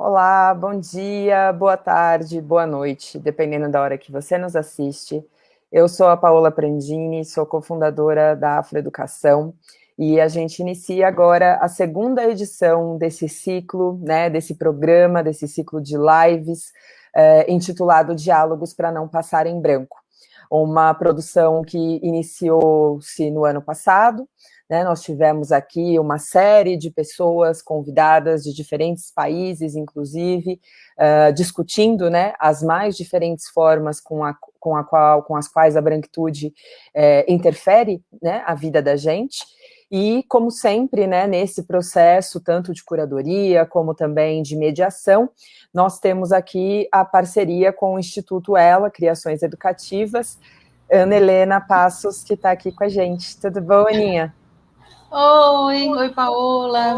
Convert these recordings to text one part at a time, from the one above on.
Olá, bom dia, boa tarde, boa noite, dependendo da hora que você nos assiste. Eu sou a Paola Prandini, sou cofundadora da Afroeducação e a gente inicia agora a segunda edição desse ciclo, né, desse programa, desse ciclo de lives, intitulado Diálogos para Não Passar em Branco. Uma produção que iniciou-se no ano passado, né, nós tivemos aqui uma série de pessoas convidadas de diferentes países, inclusive, discutindo, né, as mais diferentes formas com as quais a branquitude interfere, né, a vida da gente. E, como sempre, né, nesse processo, tanto de curadoria como também de mediação, nós temos aqui a parceria com o Instituto Ela, Criações Educativas, Ana Helena Passos, que está aqui com a gente. Tudo bom, Aninha? Oi, Paola.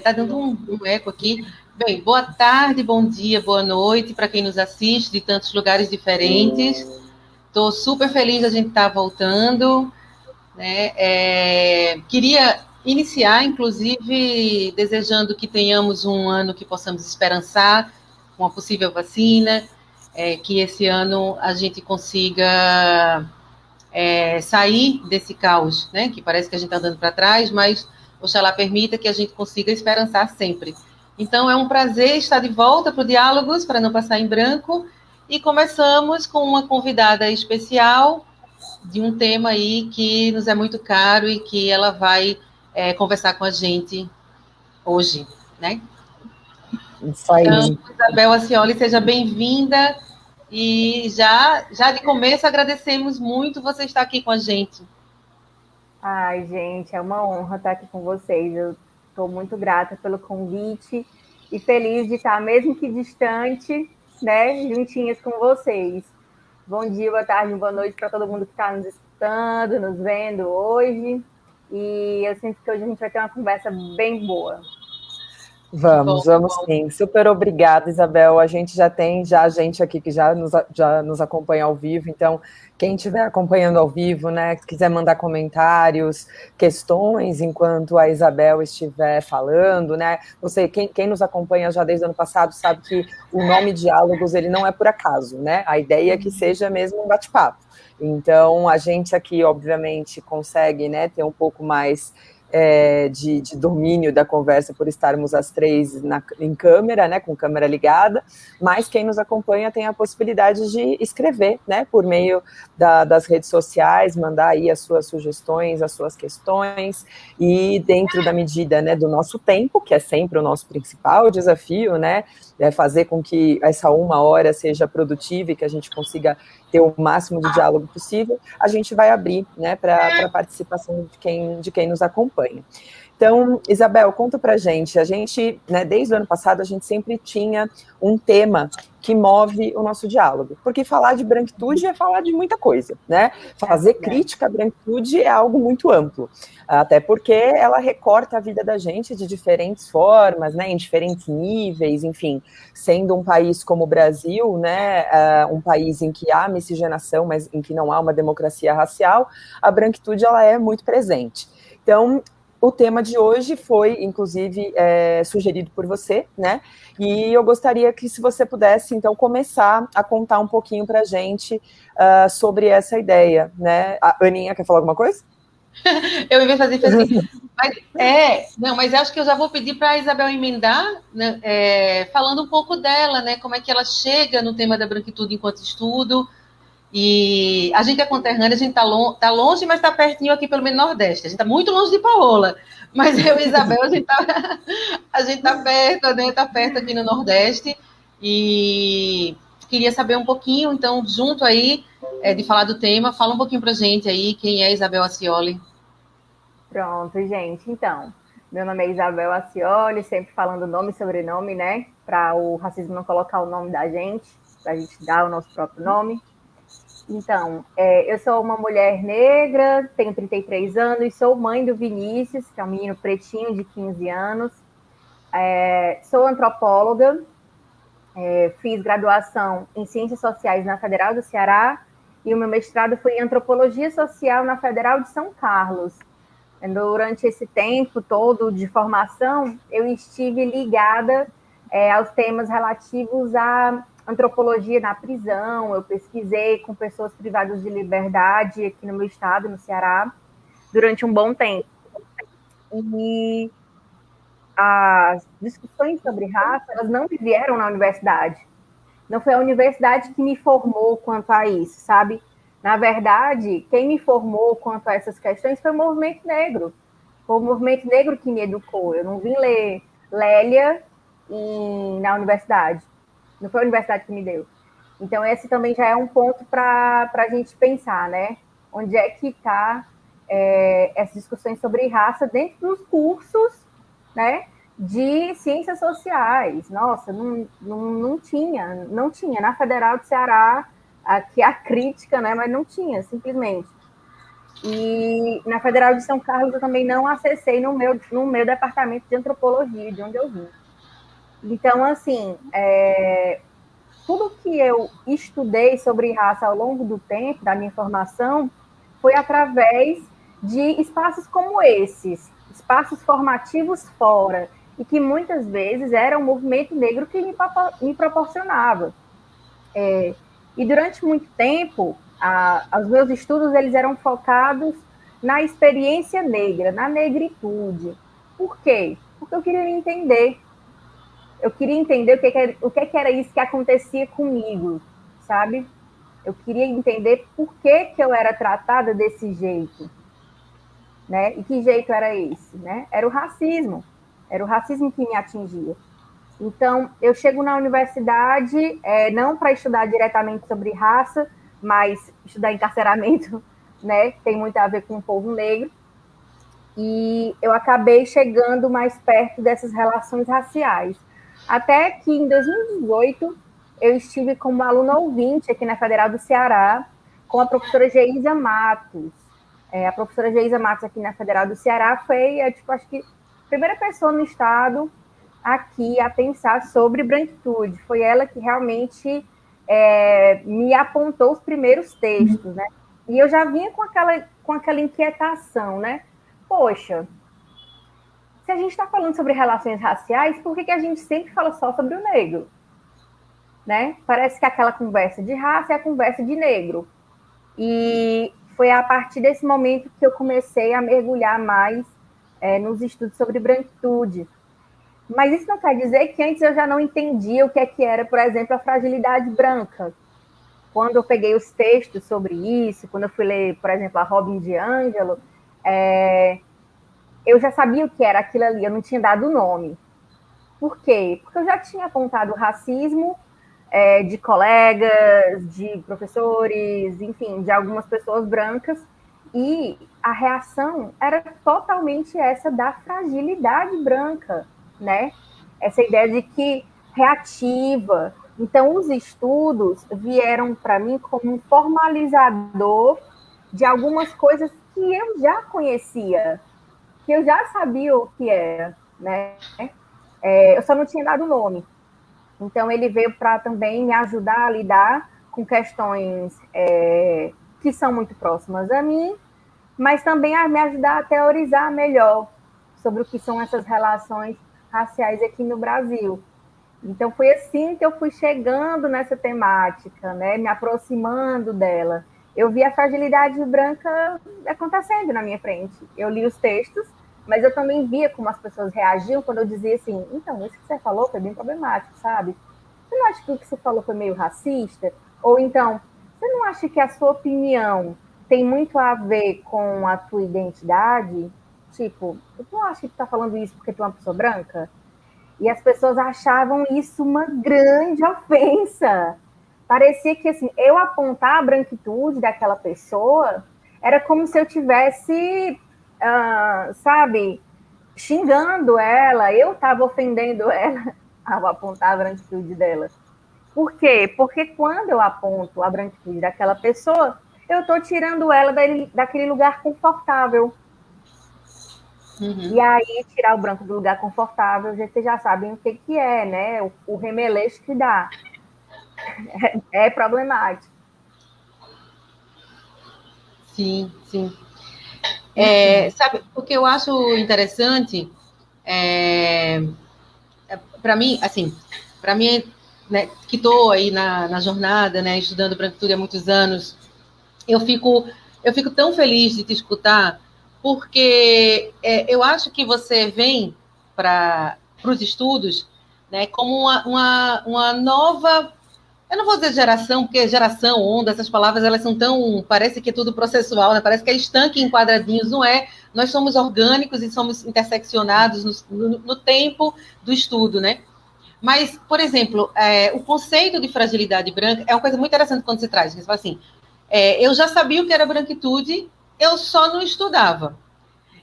Tá dando um eco aqui. Bem, boa tarde, bom dia, boa noite para quem nos assiste de tantos lugares diferentes. Estou super feliz de a gente estar voltando, né? Queria iniciar, inclusive, desejando que tenhamos um ano que possamos esperançar com a possível vacina, que esse ano a gente consiga sair desse caos, né? Que parece que a gente está andando para trás, mas Oxalá permita que a gente consiga esperançar sempre. Então, é um prazer estar de volta para o Diálogos, para não passar em branco, e começamos com uma convidada especial de um tema aí que nos é muito caro e que ela vai conversar com a gente hoje, né? Isso aí. Então, Isabel Acioli, seja bem-vinda. E já de começo agradecemos muito você estar aqui com a gente. Ai, gente, é uma honra estar aqui com vocês. Eu estou muito grata pelo convite e feliz de estar, mesmo que distante, né, juntinhas com vocês. Bom dia, boa tarde, boa noite para todo mundo que está nos escutando, nos vendo hoje. E eu sinto que hoje a gente vai ter uma conversa bem boa. Vamos sim. Super obrigada, Isabel. A gente já tem gente aqui que já nos acompanha ao vivo, então quem estiver acompanhando ao vivo, né, quiser mandar comentários, questões enquanto a Isabel estiver falando, né, quem nos acompanha já desde o ano passado sabe que o nome Diálogos, ele não é por acaso, né, a ideia é que seja mesmo um bate-papo. Então, a gente aqui, obviamente, consegue, né, ter um pouco mais de domínio da conversa por estarmos as três em câmera, né, com câmera ligada, mas quem nos acompanha tem a possibilidade de escrever, né, por meio das redes sociais, mandar aí as suas sugestões, as suas questões, e dentro da medida, né, do nosso tempo, que é sempre o nosso principal desafio, né, fazer com que essa uma hora seja produtiva e que a gente consiga ter o máximo de diálogo possível, a gente vai abrir, né, para a participação de quem nos acompanha. Então, Isabel, conta pra gente, né, desde o ano passado, a gente sempre tinha um tema que move o nosso diálogo, porque falar de branquitude é falar de muita coisa, né? Fazer crítica à branquitude é algo muito amplo, até porque ela recorta a vida da gente de diferentes formas, né, em diferentes níveis, enfim, sendo um país como o Brasil, né, um país em que há miscigenação, mas em que não há uma democracia racial, a branquitude ela é muito presente. Então, o tema de hoje foi, inclusive, sugerido por você, né? E eu gostaria que, se você pudesse, então, começar a contar um pouquinho para a gente sobre essa ideia, né? A Aninha, quer falar alguma coisa? Eu ia fazer assim. Mas acho que eu já vou pedir para a Isabel emendar, né, falando um pouco dela, né? Como é que ela chega no tema da branquitude enquanto estudo. E a gente é conterrânea, a gente tá longe, mas está pertinho aqui pelo menos Nordeste. A gente está muito longe de Paola, mas eu e Isabel, a gente tá perto, né? Tá perto aqui no Nordeste. E queria saber um pouquinho, então, junto aí, de falar do tema, fala um pouquinho pra gente aí, quem é Isabel Acioli. Pronto, gente. Então, meu nome é Isabel Acioli, sempre falando nome e sobrenome, né? Para o racismo não colocar o nome da gente, para a gente dar o nosso próprio nome. Então, eu sou uma mulher negra, tenho 33 anos, sou mãe do Vinícius, que é um menino pretinho de 15 anos. Sou antropóloga, fiz graduação em Ciências Sociais na Federal do Ceará e o meu mestrado foi em Antropologia Social na Federal de São Carlos. Durante esse tempo todo de formação, eu estive ligada aos temas relativos à antropologia na prisão. Eu pesquisei com pessoas privadas de liberdade aqui no meu estado, no Ceará, durante um bom tempo. E as discussões sobre raça, elas não vieram na universidade. Não foi a universidade que me formou quanto a isso, sabe? Na verdade, quem me formou quanto a essas questões foi o movimento negro. Foi o movimento negro que me educou. Eu não vim ler Lélia na universidade. Não foi a universidade que me deu. Então, esse também já é um ponto para a gente pensar, né? Onde é que está essas discussões sobre raça dentro dos cursos, né? De ciências sociais. Nossa, não tinha. Na Federal do Ceará, aqui a crítica, né? Mas não tinha, simplesmente. E na Federal de São Carlos eu também não acessei no meu departamento de antropologia, de onde eu vim. Então, assim, tudo que eu estudei sobre raça ao longo do tempo, da minha formação, foi através de espaços como esses, espaços formativos fora, e que muitas vezes era o movimento negro que me proporcionava. E durante muito tempo, os meus estudos eles eram focados na experiência negra, na negritude. Por quê? Porque eu queria entender. Eu queria entender o que era isso que acontecia comigo, sabe? Eu queria entender por que eu era tratada desse jeito, né? E que jeito era esse, né? Era o racismo que me atingia. Então, eu chego na universidade, não para estudar diretamente sobre raça, mas estudar encarceramento, né? Tem muito a ver com o povo negro. E eu acabei chegando mais perto dessas relações raciais. Até que em 2018, eu estive como aluna ouvinte aqui na Federal do Ceará, com a professora Geisa Matos. A professora Geisa Matos aqui na Federal do Ceará foi, acho que a primeira pessoa no estado aqui a pensar sobre branquitude. Foi ela que realmente me apontou os primeiros textos, né? E eu já vinha com aquela inquietação, né? Poxa, se a gente está falando sobre relações raciais, por que a gente sempre fala só sobre o negro? Né? Parece que aquela conversa de raça é a conversa de negro. E foi a partir desse momento que eu comecei a mergulhar mais nos estudos sobre branquitude. Mas isso não quer dizer que antes eu já não entendia o que era, por exemplo, a fragilidade branca. Quando eu peguei os textos sobre isso, quando eu fui ler, por exemplo, a Robin DiAngelo, eu já sabia o que era aquilo ali, eu não tinha dado o nome. Por quê? Porque eu já tinha apontado o racismo de colegas, de professores, enfim, de algumas pessoas brancas, e a reação era totalmente essa da fragilidade branca, né? Essa ideia de que reativa. Então, os estudos vieram para mim como um formalizador de algumas coisas que eu já conhecia, que eu já sabia o que era, né? Eu só não tinha dado nome. Então, ele veio para também me ajudar a lidar com questões que são muito próximas a mim, mas também a me ajudar a teorizar melhor sobre o que são essas relações raciais aqui no Brasil. Então, foi assim que eu fui chegando nessa temática, né? Me aproximando dela. Eu vi a fragilidade branca acontecendo na minha frente. Eu li os textos, mas eu também via como as pessoas reagiam quando eu dizia assim, então, isso que você falou foi bem problemático, sabe? Você não acha que o que você falou foi meio racista? Ou então, você não acha que a sua opinião tem muito a ver com a tua identidade? Tipo, tu não acha que tu tá falando isso porque tu é uma pessoa branca? E as pessoas achavam isso uma grande ofensa. Parecia que assim, eu apontar a branquitude daquela pessoa era como se eu tivesse, sabe, xingando ela, eu estava ofendendo ela ao apontar a branquitude dela. Por quê? Porque quando eu aponto a branquitude daquela pessoa, eu estou tirando ela daquele lugar confortável. Uhum. E aí, tirar o branco do lugar confortável, vocês já sabem o que é, né? O remeleixo que dá. É problemático. Sim, sim. Sabe, o que eu acho interessante, para mim, assim, né, que estou aí na jornada, né, estudando branquitude há muitos anos, eu fico tão feliz de te escutar, porque eu acho que você vem para os estudos, né, como uma nova, eu não vou dizer geração, porque geração, onda, essas palavras, elas são tão, parece que é tudo processual, né? Parece que é estanque em quadradinhos, não é? Nós somos orgânicos e somos interseccionados no tempo do estudo, né? Mas, por exemplo, o conceito de fragilidade branca é uma coisa muito interessante quando se traz. Você fala assim, eu já sabia o que era branquitude, eu só não estudava.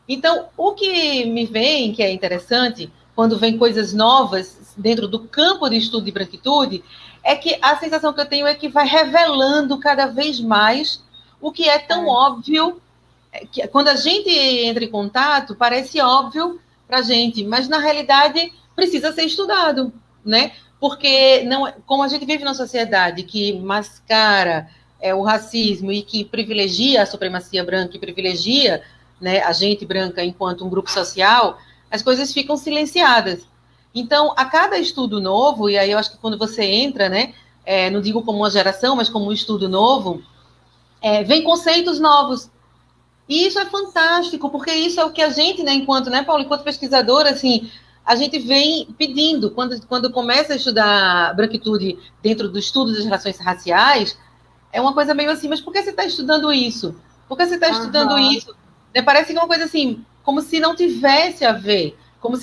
Então, o que me vem, que é interessante, quando vem coisas novas dentro do campo de estudo de branquitude, é que a sensação que eu tenho é que vai revelando cada vez mais o que é tão óbvio, que quando a gente entra em contato, parece óbvio para a gente, mas na realidade precisa ser estudado, né? Porque não, como a gente vive numa sociedade que mascara o racismo e que privilegia a supremacia branca e privilegia, né, a gente branca enquanto um grupo social, as coisas ficam silenciadas. Então, a cada estudo novo, e aí eu acho que quando você entra, né, não digo como uma geração, mas como um estudo novo, vem conceitos novos. E isso é fantástico, porque isso é o que a gente, né, enquanto, né, Paulo, enquanto pesquisadora, assim, a gente vem pedindo, quando começa a estudar branquitude dentro do estudo das relações raciais, é uma coisa meio assim, mas por que você está estudando isso? Por que você está estudando isso? Parece que é uma coisa assim, como se não tivesse a ver, como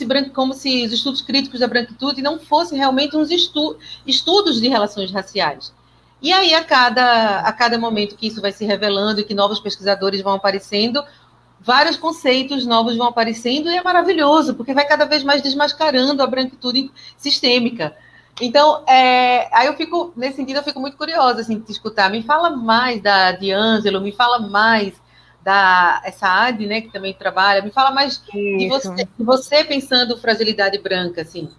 se os estudos críticos da branquitude não fossem realmente uns estudos de relações raciais. E aí, a cada momento que isso vai se revelando e que novos pesquisadores vão aparecendo, vários conceitos novos vão aparecendo, e é maravilhoso, porque vai cada vez mais desmascarando a branquitude sistêmica. Então, aí nesse sentido, eu fico muito curiosa, assim, de te escutar. Me fala mais de Ângelo, me fala mais essa AD, né, que também trabalha, me fala mais de você pensando fragilidade branca, assim.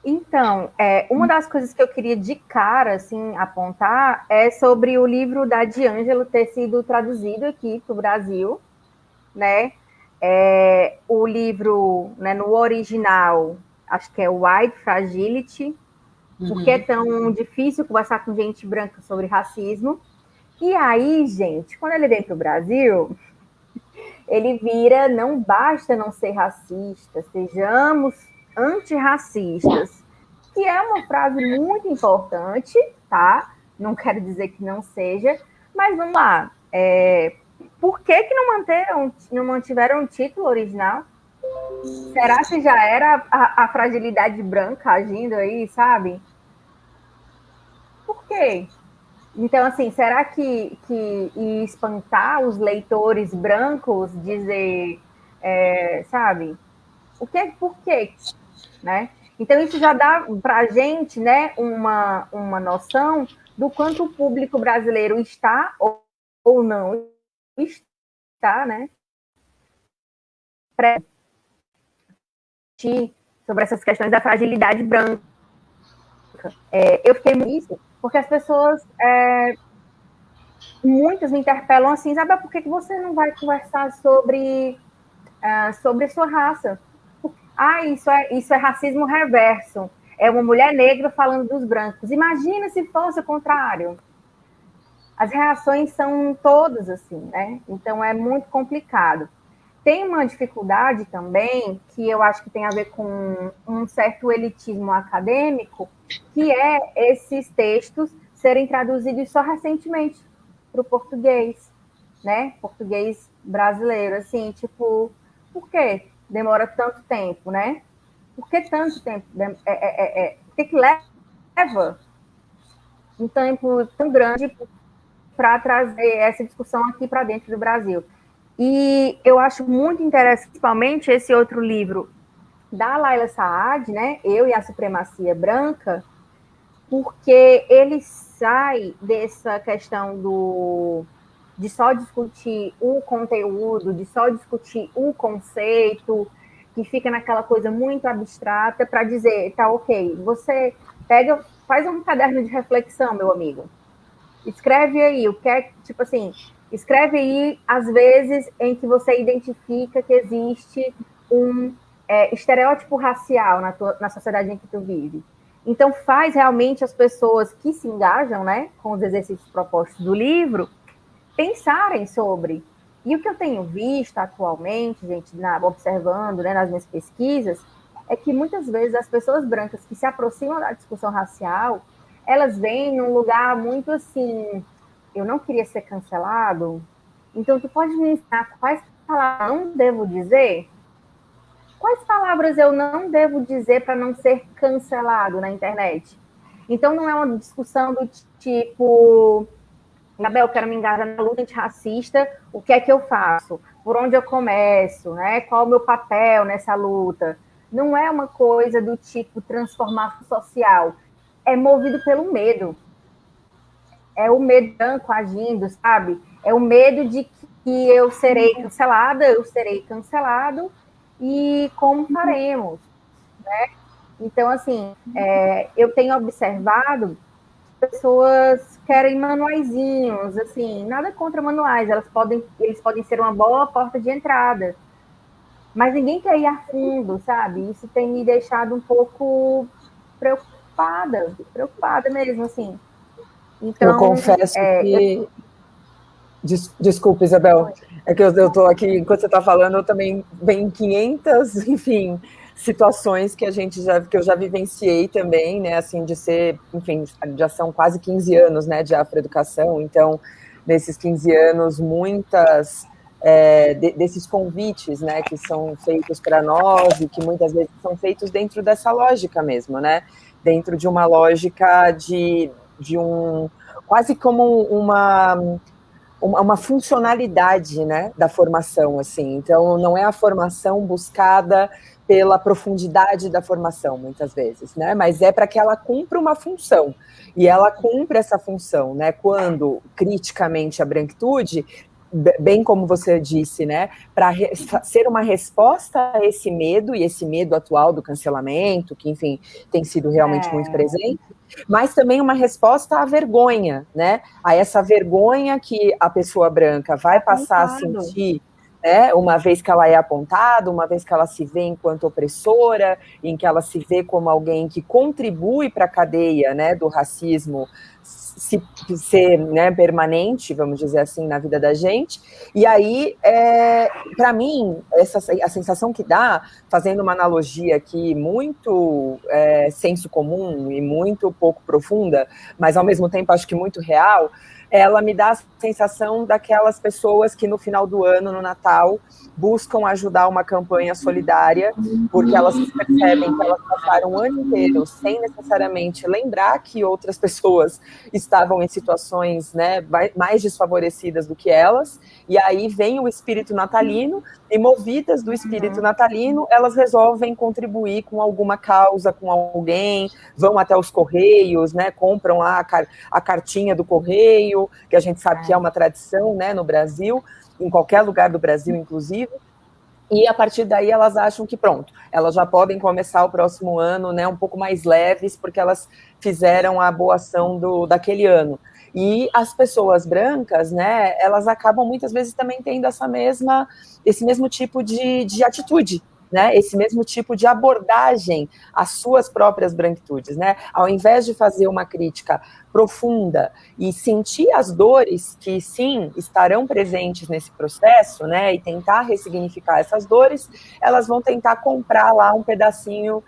Então, uma das coisas que eu queria de cara, assim, apontar é sobre o livro da D'Angelo ter sido traduzido aqui para o Brasil, né? O livro, né, no original, acho que é White Fragility, porque é tão difícil conversar com gente branca sobre racismo. E aí, gente, quando ele vem para o Brasil, ele vira, não basta não ser racista, sejamos antirracistas, que é uma frase muito importante, tá? Não quero dizer que não seja, mas vamos lá. Por que não mantiveram o título original? Será que já era a fragilidade branca agindo aí, sabe? Por quê? Então, assim, será que ia espantar os leitores brancos dizer, sabe? Por quê? Né? Então, isso já dá para a gente, né, uma noção do quanto o público brasileiro está ou não está, né, sobre essas questões da fragilidade branca. Eu fiquei muito isso, porque as pessoas, muitas me interpelam assim, sabe, por que você não vai conversar sobre a sua raça? Isso é racismo reverso. É uma mulher negra falando dos brancos. Imagina se fosse o contrário. As reações são todas assim, né? Então é muito complicado. Tem uma dificuldade também, que eu acho que tem a ver com um certo elitismo acadêmico, que é esses textos serem traduzidos só recentemente para o português, né? Português brasileiro, assim, tipo, por quê? Demora tanto tempo, né? Por que tanto tempo? Por que leva um tempo tão grande para trazer essa discussão aqui para dentro do Brasil? E eu acho muito interessante, principalmente esse outro livro da Laila Saad, né? Eu e a Supremacia Branca, porque ele sai dessa questão de só discutir o conteúdo, de só discutir o conceito, que fica naquela coisa muito abstrata, para dizer, tá, ok, você faz um caderno de reflexão, meu amigo. Escreve aí, o que é, tipo assim, Escreve aí, às vezes, em que você identifica que existe um estereótipo racial na sociedade em que tu vive. Então, faz realmente as pessoas que se engajam, né, com os exercícios propostos do livro pensarem sobre. E o que eu tenho visto atualmente, gente, observando, né, nas minhas pesquisas, é que muitas vezes as pessoas brancas que se aproximam da discussão racial, elas vêm num lugar muito assim, eu não queria ser cancelado, então tu pode me ensinar quais palavras eu não devo dizer? Quais palavras eu não devo dizer para não ser cancelado na internet? Então não é uma discussão do tipo, Gabriel, eu quero me engajar na luta antirracista, o que é que eu faço? Por onde eu começo? Né? Qual o meu papel nessa luta? Não é uma coisa do tipo transformação social. É movido pelo medo. É o medo branco agindo, sabe? É o medo de que eu serei cancelada, eu serei cancelado, e como faremos? Né? Então, assim, eu tenho observado pessoas querem manuaizinhos, assim, nada contra manuais, eles podem ser uma boa porta de entrada, mas ninguém quer ir a fundo, sabe? Isso tem me deixado um pouco preocupada mesmo, assim. Então, eu confesso que... Desculpa, Isabel, é que eu estou aqui, enquanto você está falando, eu também venho 500, enfim, situações que que eu já vivenciei também, né, assim, de ser, enfim, já são quase 15 anos, né, de afroeducação, então, nesses 15 anos, muitas desses convites, né, que são feitos para nós e que muitas vezes são feitos dentro dessa lógica mesmo, né, dentro de uma lógica de um, quase como uma funcionalidade, né, da formação, assim. Então, não é a formação buscada pela profundidade da formação, muitas vezes, né, mas é para que ela cumpra uma função. E ela cumpre essa função, né, quando, criticamente, a branquitude, bem como você disse, né, para ser uma resposta a esse medo, e esse medo atual do cancelamento, que, enfim, tem sido realmente muito presente, mas também uma resposta à vergonha, né, a essa vergonha que a pessoa branca vai passar a sentir, né, uma vez que ela é apontada, uma vez que ela se vê enquanto opressora, em que ela se vê como alguém que contribui para a cadeia, né, do racismo ser, né, permanente, vamos dizer assim, na vida da gente. E aí, para mim, a sensação que dá, fazendo uma analogia aqui muito senso comum e muito pouco profunda, mas ao mesmo tempo acho que muito real, ela me dá a sensação daquelas pessoas que no final do ano, no Natal, buscam ajudar uma campanha solidária, porque elas percebem que elas passaram o ano inteiro sem necessariamente lembrar que outras pessoas estavam em situações, né, mais desfavorecidas do que elas, e aí vem o espírito natalino, e movidas do espírito natalino, elas resolvem contribuir com alguma causa, com alguém, vão até os correios, né, compram lá a cartinha do correio, que a gente sabe que é uma tradição, né, no Brasil, em qualquer lugar do Brasil, inclusive, e a partir daí elas acham que pronto, elas já podem começar o próximo ano, né, um pouco mais leves, porque elas fizeram a boa ação daquele ano. E as pessoas brancas, né, elas acabam muitas vezes também tendo esse mesmo tipo de atitude, né, esse mesmo tipo de abordagem às suas próprias branquitudes, né, ao invés de fazer uma crítica profunda e sentir as dores que, sim, estarão presentes nesse processo, né, e tentar ressignificar essas dores, elas vão tentar comprar lá um pedacinho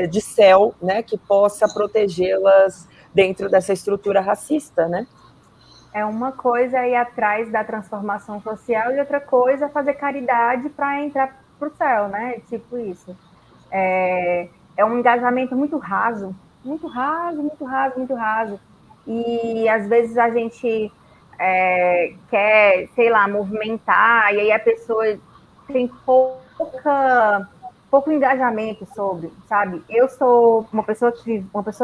de céu, né, que possa protegê-las dentro dessa estrutura racista, né? É uma coisa ir atrás da transformação social e outra coisa fazer caridade para entrar para o céu, né? Tipo isso. É um engajamento muito raso, muito raso, muito raso, muito raso. E às vezes a gente quer, sei lá, movimentar, e aí a pessoa tem pouco engajamento sobre, sabe? Eu sou uma pessoa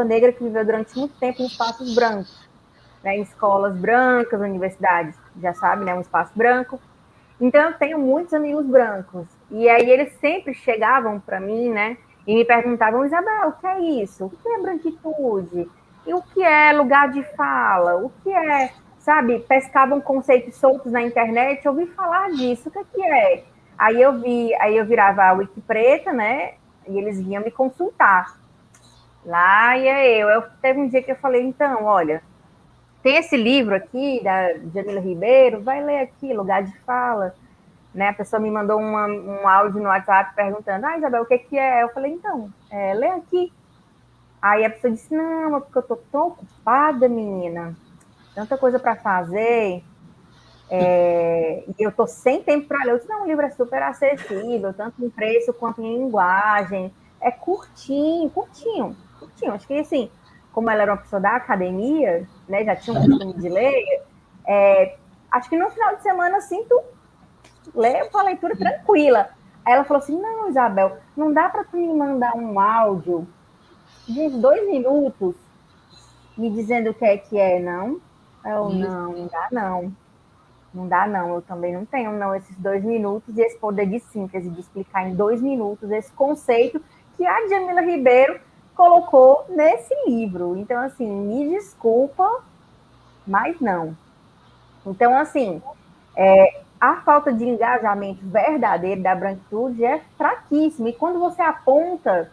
negra que viveu durante muito tempo em espaços brancos, né, em escolas brancas, universidades, já sabe, né, um espaço branco. Então eu tenho muitos amigos brancos, e aí eles sempre chegavam para mim, né, e me perguntavam: Isabel, o que é isso? O que é branquitude? E o que é lugar de fala? O que é sabe, pescavam conceitos soltos na internet, eu ouvi falar disso, o que é? Aí eu virava a Wiki Preta, né? E eles vinham me consultar. Lá ia eu. Teve um dia que eu falei, então, olha, tem esse livro aqui da Jamila Ribeiro, vai ler aqui, Lugar de Fala. Né? A pessoa me mandou um áudio no WhatsApp perguntando, Isabel, o que é? Eu falei, então, lê aqui. Aí a pessoa disse, não, é porque eu tô tão ocupada, menina, tanta coisa para fazer, e eu tô sem tempo para ler. Eu disse, não, o livro é super acessível, tanto em preço quanto em linguagem, é curtinho. Acho que, assim, como ela era uma pessoa da academia, né, já tinha um costume de ler, acho que no final de semana, assim, tu lê uma leitura tranquila. Aí ela falou assim, não, Isabel, não dá para tu me mandar um áudio de uns 2 minutos me dizendo o que é, não? Eu, não dá não. Não dá não, eu também não tenho não esses 2 minutos e esse poder de síntese, de explicar em 2 minutos esse conceito que a Jamila Ribeiro colocou nesse livro. Então, assim, me desculpa, mas não. Então, assim, a falta de engajamento verdadeiro da branquitude é fraquíssima. E quando você aponta,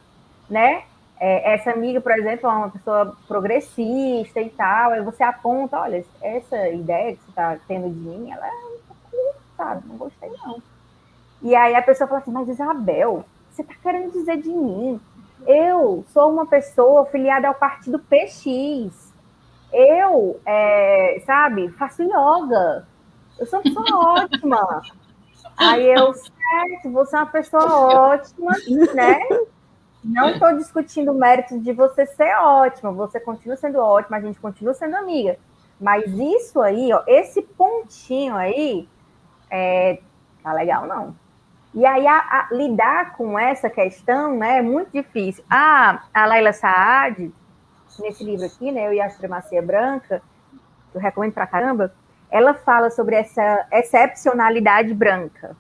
né, essa amiga, por exemplo, é uma pessoa progressista e tal, aí você aponta, olha, essa ideia que você está tendo de mim, ela é um pouco, sabe, não gostei não. E aí a pessoa fala assim, mas Isabel, você está querendo dizer de mim? Eu sou uma pessoa filiada ao partido PX. Eu, sabe, faço yoga. Eu sou uma pessoa ótima. Aí eu, certo, você é uma pessoa ótima, né? Não estou discutindo o mérito de você ser ótima. Você continua sendo ótima, a gente continua sendo amiga. Mas isso aí, ó, esse pontinho aí, tá legal, não. E aí, lidar com essa questão, né, é muito difícil. A Laila Saad, nesse livro aqui, né, Eu e a Supremacia Branca, que eu recomendo pra caramba, ela fala sobre essa excepcionalidade branca.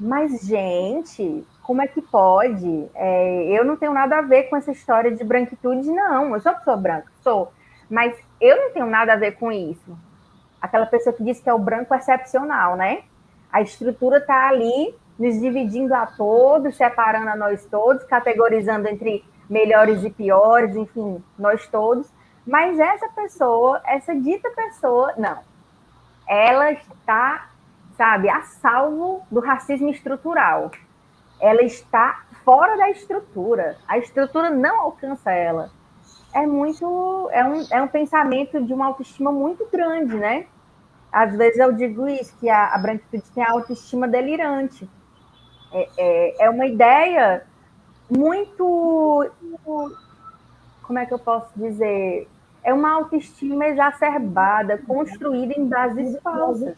Mas, gente, como é que pode? Eu não tenho nada a ver com essa história de branquitude, não. Eu sou uma pessoa branca, sou. Mas eu não tenho nada a ver com isso. Aquela pessoa que diz que é o branco excepcional, né? A estrutura está ali, nos dividindo a todos, separando a nós todos, categorizando entre melhores e piores, enfim, nós todos. Mas essa pessoa, essa dita pessoa, não. Ela está, sabe, a salvo do racismo estrutural. Ela está fora da estrutura. A estrutura não alcança ela. É um pensamento de uma autoestima muito grande, né? Às vezes eu digo isso, que a branquitude tem a autoestima delirante. É uma ideia muito... Como é que eu posso dizer? É uma autoestima exacerbada, construída em bases falsas.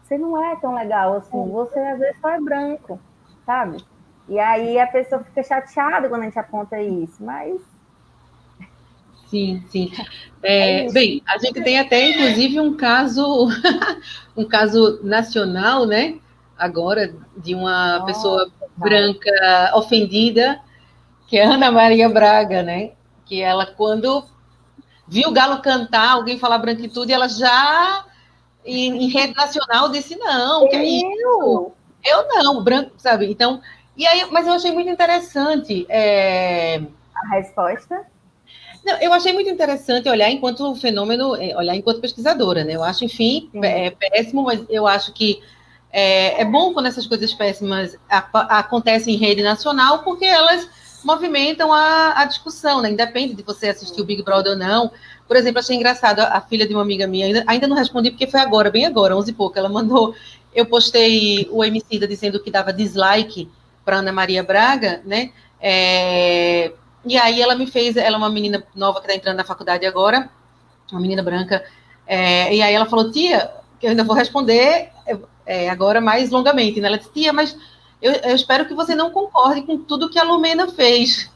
Você não é tão legal assim, você às vezes só é branco, sabe? E aí a pessoa fica chateada quando a gente aponta isso, mas... Sim. Bem, a gente tem até, inclusive, um caso nacional, né? Agora, de uma pessoa branca ofendida, que é Ana Maria Braga, né? Que ela, quando viu o galo cantar, alguém falar branquitude, ela já, em rede nacional, disse, não, que é isso? Eu não, branco, sabe? Então, e aí, mas eu achei muito interessante... A resposta? Não, eu achei muito interessante olhar enquanto fenômeno, olhar enquanto pesquisadora, né? Eu acho, enfim, péssimo, mas eu acho que é bom quando essas coisas péssimas acontecem em rede nacional, porque elas movimentam a discussão, né? Independe de você assistir o Big Brother ou não. Por exemplo, achei engraçado, a filha de uma amiga minha, ainda não respondi, porque foi agora, bem agora, 11 e pouco, ela mandou, eu postei o Emicida dizendo que dava dislike para Ana Maria Braga, né? E aí ela me fez, ela é uma menina nova que está entrando na faculdade agora, uma menina branca, e aí ela falou, tia, que eu ainda vou responder agora mais longamente, né? Ela disse, tia, mas eu espero que você não concorde com tudo que a Lumena fez.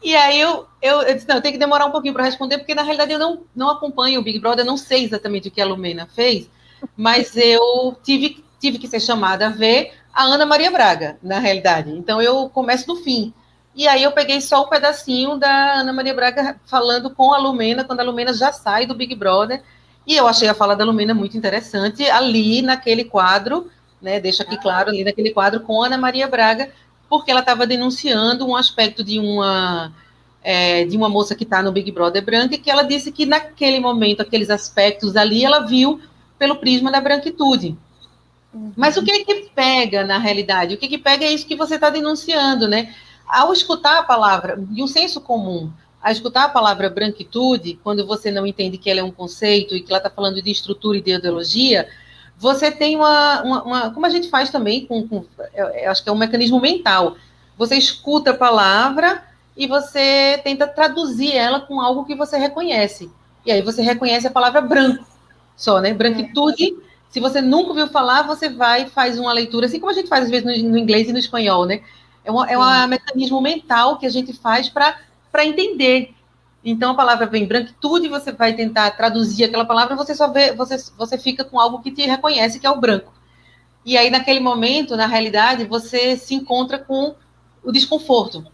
E aí eu disse, não, eu tenho que demorar um pouquinho para responder, porque na realidade eu não acompanho o Big Brother, eu não sei exatamente o que a Lumena fez, mas eu tive que ser chamada a ver a Ana Maria Braga, na realidade. Então eu começo do fim. E aí eu peguei só o pedacinho da Ana Maria Braga falando com a Lumena, quando a Lumena já sai do Big Brother, e eu achei a fala da Lumena muito interessante ali naquele quadro, né, deixa aqui claro, ali naquele quadro com a Ana Maria Braga, porque ela estava denunciando um aspecto de uma moça que está no Big Brother branca, e que ela disse que naquele momento, aqueles aspectos ali, ela viu pelo prisma da branquitude. Mas o que pega na realidade? O que pega é isso que você está denunciando, né? Ao escutar a palavra, e um senso comum, a escutar a palavra branquitude, quando você não entende que ela é um conceito e que ela está falando de estrutura e de ideologia, você tem como a gente faz também, eu acho que é um mecanismo mental. Você escuta a palavra e você tenta traduzir ela com algo que você reconhece. E aí você reconhece a palavra branco só, né? Branquitude. Se você nunca ouviu falar, você vai e faz uma leitura, assim como a gente faz às vezes no inglês e no espanhol, né? É um mecanismo mental que a gente faz para entender. Então a palavra vem branquitude, você vai tentar traduzir aquela palavra, você só vê, você fica com algo que te reconhece, que é o branco. E aí, naquele momento, na realidade, você se encontra com o desconforto,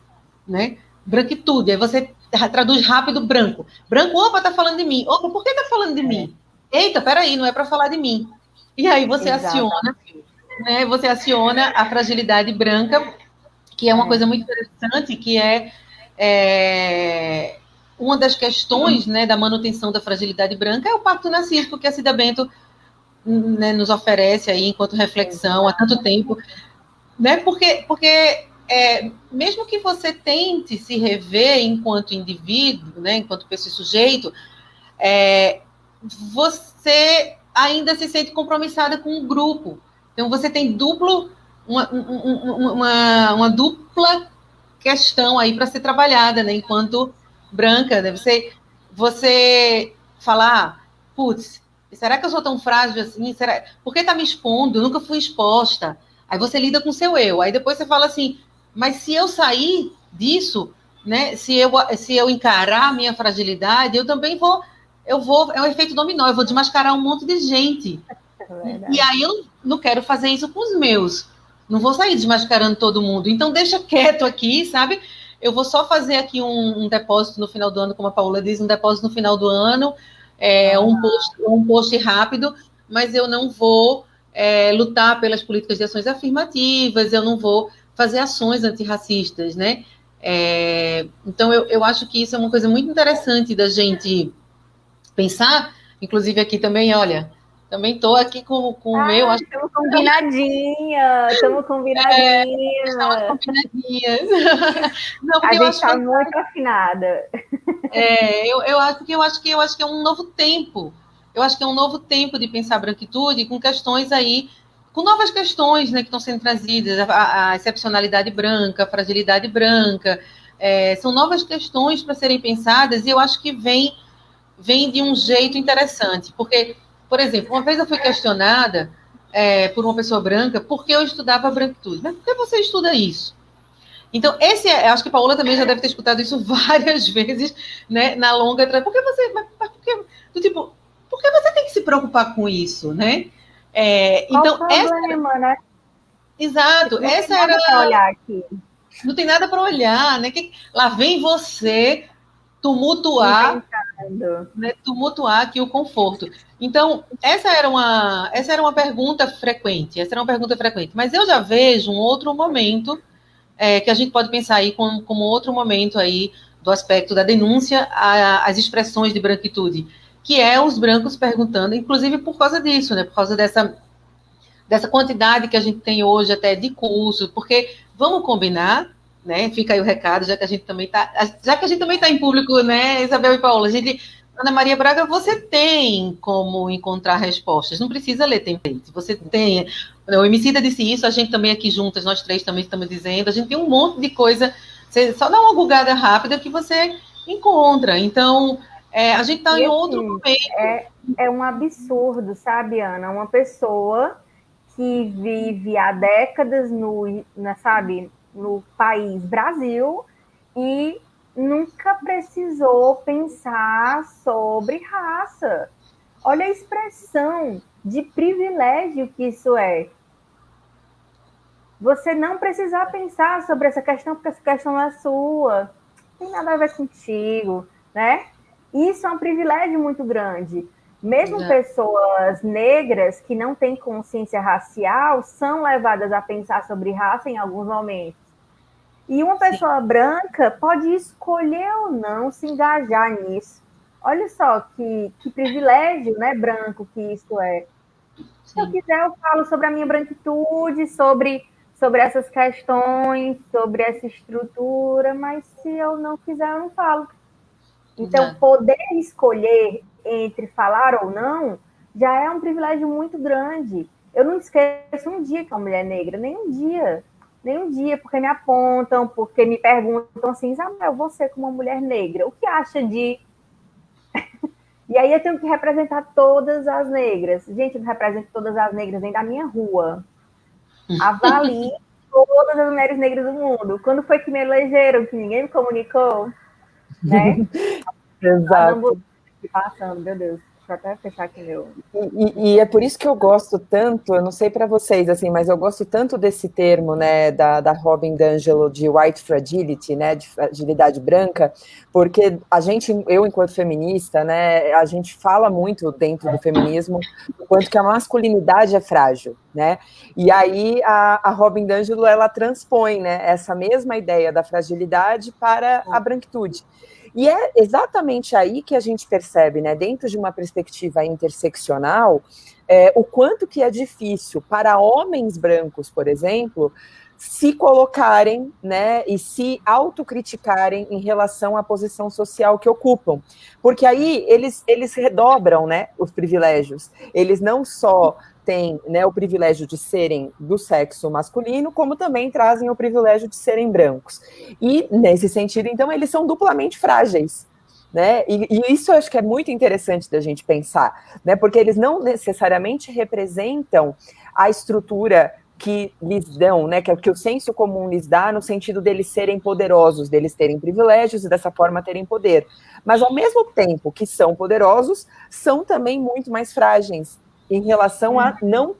né? Branquitude, aí você traduz rápido branco. Branco, opa, tá falando de mim. Opa, por que tá falando de mim? Eita, peraí, não é para falar de mim. E aí você aciona, né? Você aciona a fragilidade branca, que é uma coisa muito interessante, que é uma das questões, né, da manutenção da fragilidade branca é o pacto narcísico que a Cida Bento, né, nos oferece aí enquanto reflexão há tanto tempo, né? Porque mesmo que você tente se rever enquanto indivíduo, né, enquanto pessoa e sujeito, você ainda se sente compromissada com o grupo. Então, você tem uma dupla questão aí para ser trabalhada, né? Enquanto branca, né? Você falar, putz, será que eu sou tão frágil assim? Por que tá me expondo? Eu nunca fui exposta. Aí você lida com o seu eu. Aí depois você fala assim, mas se eu sair disso, né? Se eu encarar a minha fragilidade, eu também vou, é um efeito dominó, eu vou desmascarar um monte de gente. E aí eu não quero fazer isso com os meus. Não vou sair desmascarando todo mundo. Então deixa quieto aqui, sabe? Eu vou só fazer aqui um depósito no final do ano, como a Paula diz, um depósito no final do ano, um post rápido, mas eu não vou lutar pelas políticas de ações afirmativas, eu não vou fazer ações antirracistas, né? Então eu acho que isso é uma coisa muito interessante da gente pensar, inclusive aqui também, olha, também estou aqui com o meu. Estamos combinadinha, estamos combinadinha. Estamos combinadinhas. Não, a gente está muito afinada. Eu acho que é um novo tempo. Eu acho que é um novo tempo de pensar branquitude com questões aí, com novas questões, né, que estão sendo trazidas, a excepcionalidade branca, a fragilidade branca, são novas questões para serem pensadas e eu acho que vem de um jeito interessante, porque, por exemplo, uma vez eu fui questionada por uma pessoa branca por que eu estudava branquitude. Mas por que você estuda isso? Então, acho que a Paola também já deve ter escutado isso várias vezes, né, na longa. Por que você. Tipo, por que você tem que se preocupar com isso, né? Qual o problema, né? Exato. Não tem nada para olhar aqui. Não tem nada para olhar, né? Lá vem você tumultuar aqui o conforto. Então, essa era uma pergunta frequente. Mas eu já vejo um outro momento que a gente pode pensar aí como outro momento aí do aspecto da denúncia às expressões de branquitude, que é os brancos perguntando, inclusive por causa disso, né? Por causa dessa quantidade que a gente tem hoje até de curso, porque vamos combinar, né? Fica aí o recado, já que a gente também está em público, né, Isabel e Paula, Ana Maria Braga, você tem como encontrar respostas, não precisa ler template, você tem, o Emicida disse isso, a gente também aqui juntas, nós três também estamos dizendo, a gente tem um monte de coisa, você só dá uma bugada rápida que você encontra, então, a gente está em outro momento. É um absurdo, sabe, Ana? Uma pessoa que vive há décadas no país Brasil e nunca precisou pensar sobre raça. Olha a expressão de privilégio que isso é. você não precisar pensar sobre essa questão, porque essa questão não é sua, não tem nada a ver contigo, né? Isso é um privilégio muito grande. Mesmo pessoas negras que não têm consciência racial são levadas a pensar sobre raça em alguns momentos. E uma pessoa branca pode escolher ou não se engajar nisso. Olha só que privilégio, né, branco, que isso é. Se eu quiser, eu falo sobre a minha branquitude, sobre essas questões, sobre essa estrutura, mas se eu não quiser, eu não falo. Então, poder escolher entre falar ou não já é um privilégio muito grande. Eu não esqueço um dia que é uma mulher negra, nem um dia, porque me apontam, porque me perguntam assim, Isabel, você como uma mulher negra, o que acha de... E aí eu tenho que representar todas as negras. Gente, eu não represento todas as negras nem da minha rua. Avalie todas as mulheres negras do mundo. Quando foi que me elegeram, que ninguém me comunicou, né? Exato. Passando, meu Deus. Deixa eu até fechar aqui meu... E é por isso que eu gosto tanto, eu não sei para vocês, assim, mas eu gosto tanto desse termo, né, da Robin DiAngelo de white fragility, né, de fragilidade branca, porque a gente, eu enquanto feminista, né, a gente fala muito dentro do feminismo o quanto que a masculinidade é frágil, né, e aí a Robin DiAngelo, ela transpõe, né, essa mesma ideia da fragilidade para a branquitude. E é exatamente aí que a gente percebe, né, dentro de uma perspectiva interseccional, o quanto que é difícil para homens brancos, por exemplo, se colocarem, né, e se autocriticarem em relação à posição social que ocupam. Porque aí eles redobram, né, os privilégios. Eles não só têm, né, o privilégio de serem do sexo masculino, como também trazem o privilégio de serem brancos. E, nesse sentido, então, eles são duplamente frágeis. Né? E isso eu acho que é muito interessante da gente pensar, né? Porque eles não necessariamente representam a estrutura que lhes dão, né, que o senso comum lhes dá no sentido deles serem poderosos, deles terem privilégios e dessa forma terem poder. Mas ao mesmo tempo que são poderosos, são também muito mais frágeis em relação a não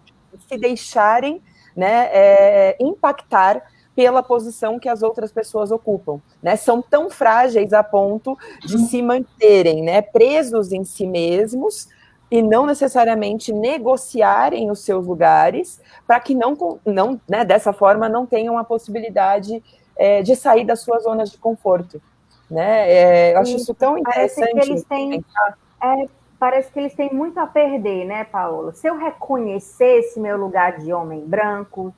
se deixarem, né, impactar pela posição que as outras pessoas ocupam, né? São tão frágeis a ponto de se manterem, né, presos em si mesmos e não necessariamente negociarem os seus lugares para que não né, dessa forma não tenham a possibilidade de sair das suas zonas de conforto, né? Eu acho isso tão Parece que interessante. eles têm, parece que eles têm muito a perder, né, Paola? Se eu reconhecesse meu lugar de homem branco,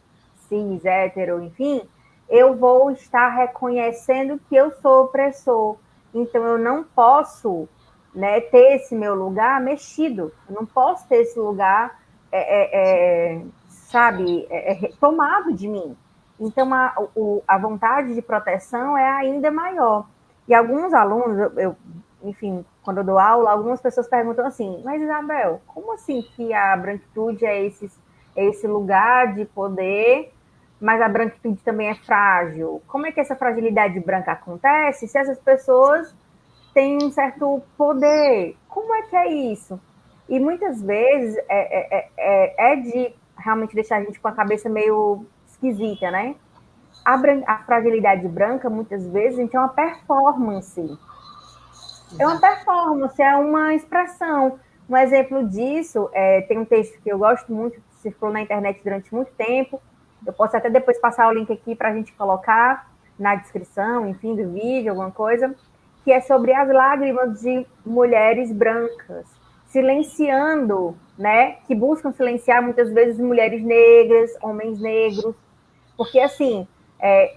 cis, hétero, enfim, eu vou estar reconhecendo que eu sou opressor. Então, eu não posso, né, ter esse meu lugar mexido. Eu não posso ter esse lugar, sabe, tomado de mim. Então, a vontade de proteção é ainda maior. E alguns alunos, enfim, quando eu dou aula, algumas pessoas perguntam assim, mas Isabel, como assim que a branquitude é esse lugar de poder, mas a branquitude também é frágil? Como é que essa fragilidade branca acontece se essas pessoas têm um certo poder? Como é que é isso? E muitas vezes é de realmente deixar a gente com a cabeça meio esquisita, né? A fragilidade branca, muitas vezes, a gente é uma performance. É uma performance, é uma expressão. Um exemplo disso, tem um texto que eu gosto muito, que circulou na internet durante muito tempo. Eu posso até depois passar o link aqui para a gente colocar na descrição, enfim, do vídeo, alguma coisa, que é sobre as lágrimas de mulheres brancas, silenciando, né? Que buscam silenciar muitas vezes mulheres negras, homens negros, porque assim,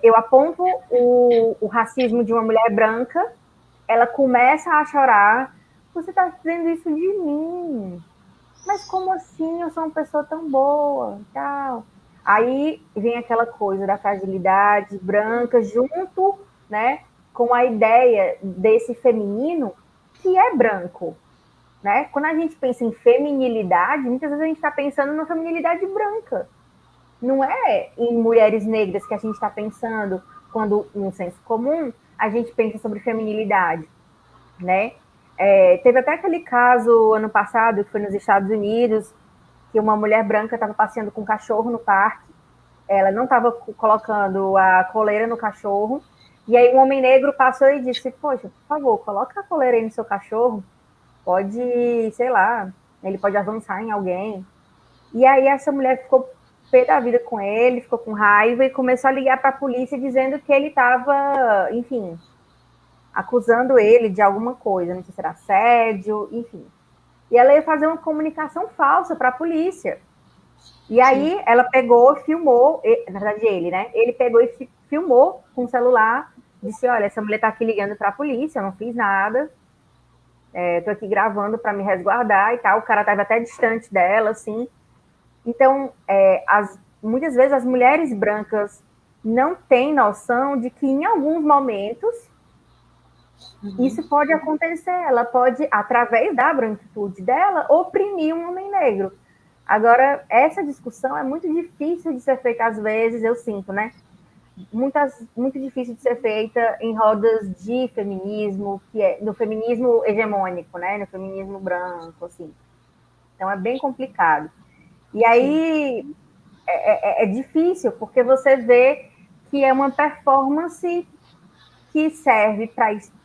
eu aponto o racismo de uma mulher branca, ela começa a chorar, você está dizendo isso de mim, mas como assim? Eu sou uma pessoa tão boa, tal. Aí vem aquela coisa da fragilidade branca junto, né, com a ideia desse feminino que é branco, né? Quando a gente pensa em feminilidade, muitas vezes a gente está pensando na feminilidade branca. Não é em mulheres negras que a gente está pensando quando, no senso comum, a gente pensa sobre feminilidade, né? Teve até aquele caso ano passado, que foi nos Estados Unidos, que uma mulher branca estava passeando com um cachorro no parque, ela não estava colocando a coleira no cachorro, e aí um homem negro passou e disse, poxa, por favor, coloca a coleira aí no seu cachorro, pode, sei lá, ele pode avançar em alguém. E aí essa mulher ficou pé da vida com ele, ficou com raiva e começou a ligar para a polícia dizendo que ele estava, enfim, acusando ele de alguma coisa, não sei se era assédio, enfim. E ela ia fazer uma comunicação falsa para a polícia. E aí ela pegou, filmou, na verdade ele, né? Ele pegou e filmou com o celular, disse, olha, essa mulher tá aqui ligando para a polícia, eu não fiz nada, tô aqui gravando para me resguardar e tal. O cara tava até distante dela, assim. Então, muitas vezes as mulheres brancas não têm noção de que em alguns momentos isso pode acontecer. Ela pode, através da branquitude dela, oprimir um homem negro. Agora, essa discussão é muito difícil de ser feita às vezes, eu sinto, né? Muito difícil de ser feita em rodas de feminismo, que é no feminismo hegemônico, né? No feminismo branco, assim. Então, é bem complicado. E aí, é difícil, porque você vê que é uma performance que serve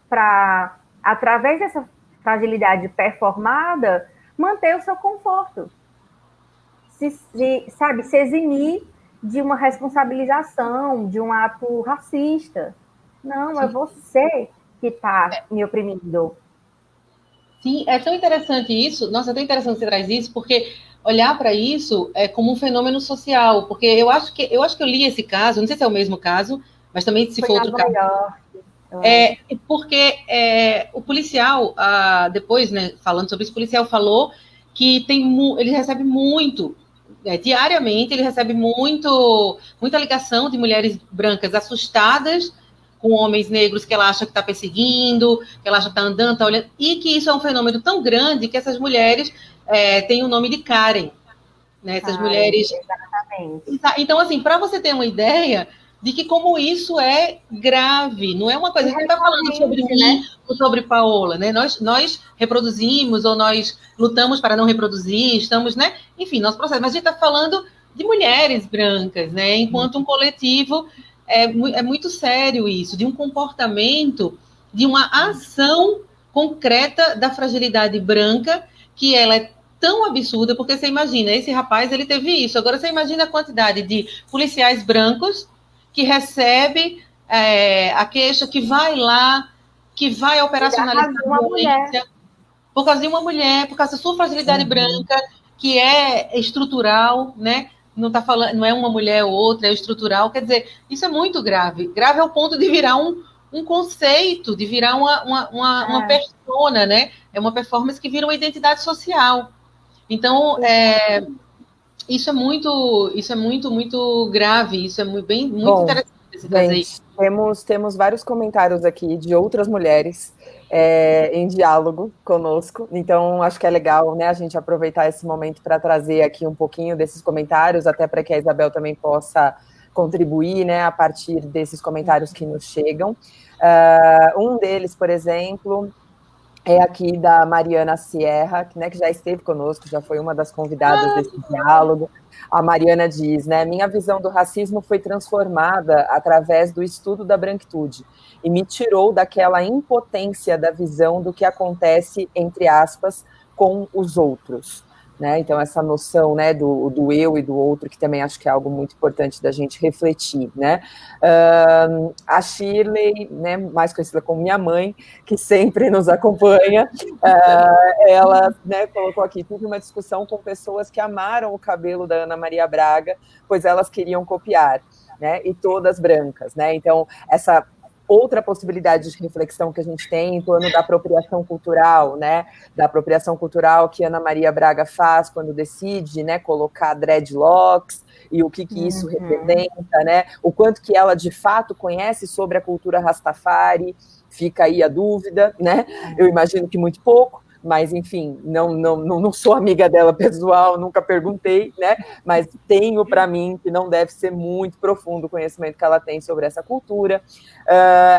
para, através dessa fragilidade performada, manter o seu conforto. Se eximir de uma responsabilização, de um ato racista. Não, é você que está me oprimindo. Sim, é tão interessante isso. Nossa, é tão interessante que você traz isso, porque olhar para isso é como um fenômeno social. Porque eu acho que eu li esse caso, não sei se é o mesmo caso, mas também se for outro caso. Porque o policial, depois, né, falando sobre isso, o policial falou que ele recebe muito, diariamente, ele recebe muita ligação de mulheres brancas assustadas com homens negros que ela acha que está perseguindo, que ela acha que está andando, está olhando, e que isso é um fenômeno tão grande que essas mulheres têm o nome de Karen. Né? Essas mulheres... Exatamente. Então, assim, para você ter uma ideia de que como isso é grave, não é uma coisa, a gente não está falando sobre mim ou sobre Paola, né? Nós reproduzimos ou nós lutamos para não reproduzir, estamos, né? Enfim, nosso processo, mas a gente está falando de mulheres brancas, né? Enquanto um coletivo, é muito sério isso, de um comportamento, de uma ação concreta da fragilidade branca, que ela é tão absurda, porque você imagina, esse rapaz, ele teve isso, agora você imagina a quantidade de policiais brancos que recebe a queixa, que vai lá, que vai operacionalizar a violência por causa de uma mulher, por causa da sua fragilidade branca, que é estrutural, né? Não tá falando, não é uma mulher ou outra, é estrutural. Quer dizer, isso é muito grave. Grave ao ponto de virar um conceito, de virar uma persona, né? É uma performance que vira uma identidade social. Então, isso é muito grave, isso é muito interessante esse caso aí. Temos vários comentários aqui de outras mulheres em diálogo conosco, então acho que é legal, né, a gente aproveitar esse momento para trazer aqui um pouquinho desses comentários, até para que a Isabel também possa contribuir, né, a partir desses comentários que nos chegam. Um deles, por exemplo, é aqui da Mariana Sierra, né, que já esteve conosco, já foi uma das convidadas desse diálogo. A Mariana diz, né, minha visão do racismo foi transformada através do estudo da branquitude e me tirou daquela impotência da visão do que acontece, entre aspas, com os outros. Né? Então, essa noção, né, do eu e do outro, que também acho que é algo muito importante da gente refletir. Né? A Shirley, né, mais conhecida como minha mãe, que sempre nos acompanha, ela, né, colocou aqui, tive uma discussão com pessoas que amaram o cabelo da Ana Maria Braga, pois elas queriam copiar, né, e todas brancas. Né? Então, essa outra possibilidade de reflexão que a gente tem em torno da apropriação cultural, né, da apropriação cultural que Ana Maria Braga faz quando decide, né, colocar dreadlocks, e o que isso representa, né, o quanto que ela de fato conhece sobre a cultura Rastafari, fica aí a dúvida, né, eu imagino que muito pouco, mas, enfim, não sou amiga dela pessoal, nunca perguntei, né? Mas tenho para mim que não deve ser muito profundo o conhecimento que ela tem sobre essa cultura.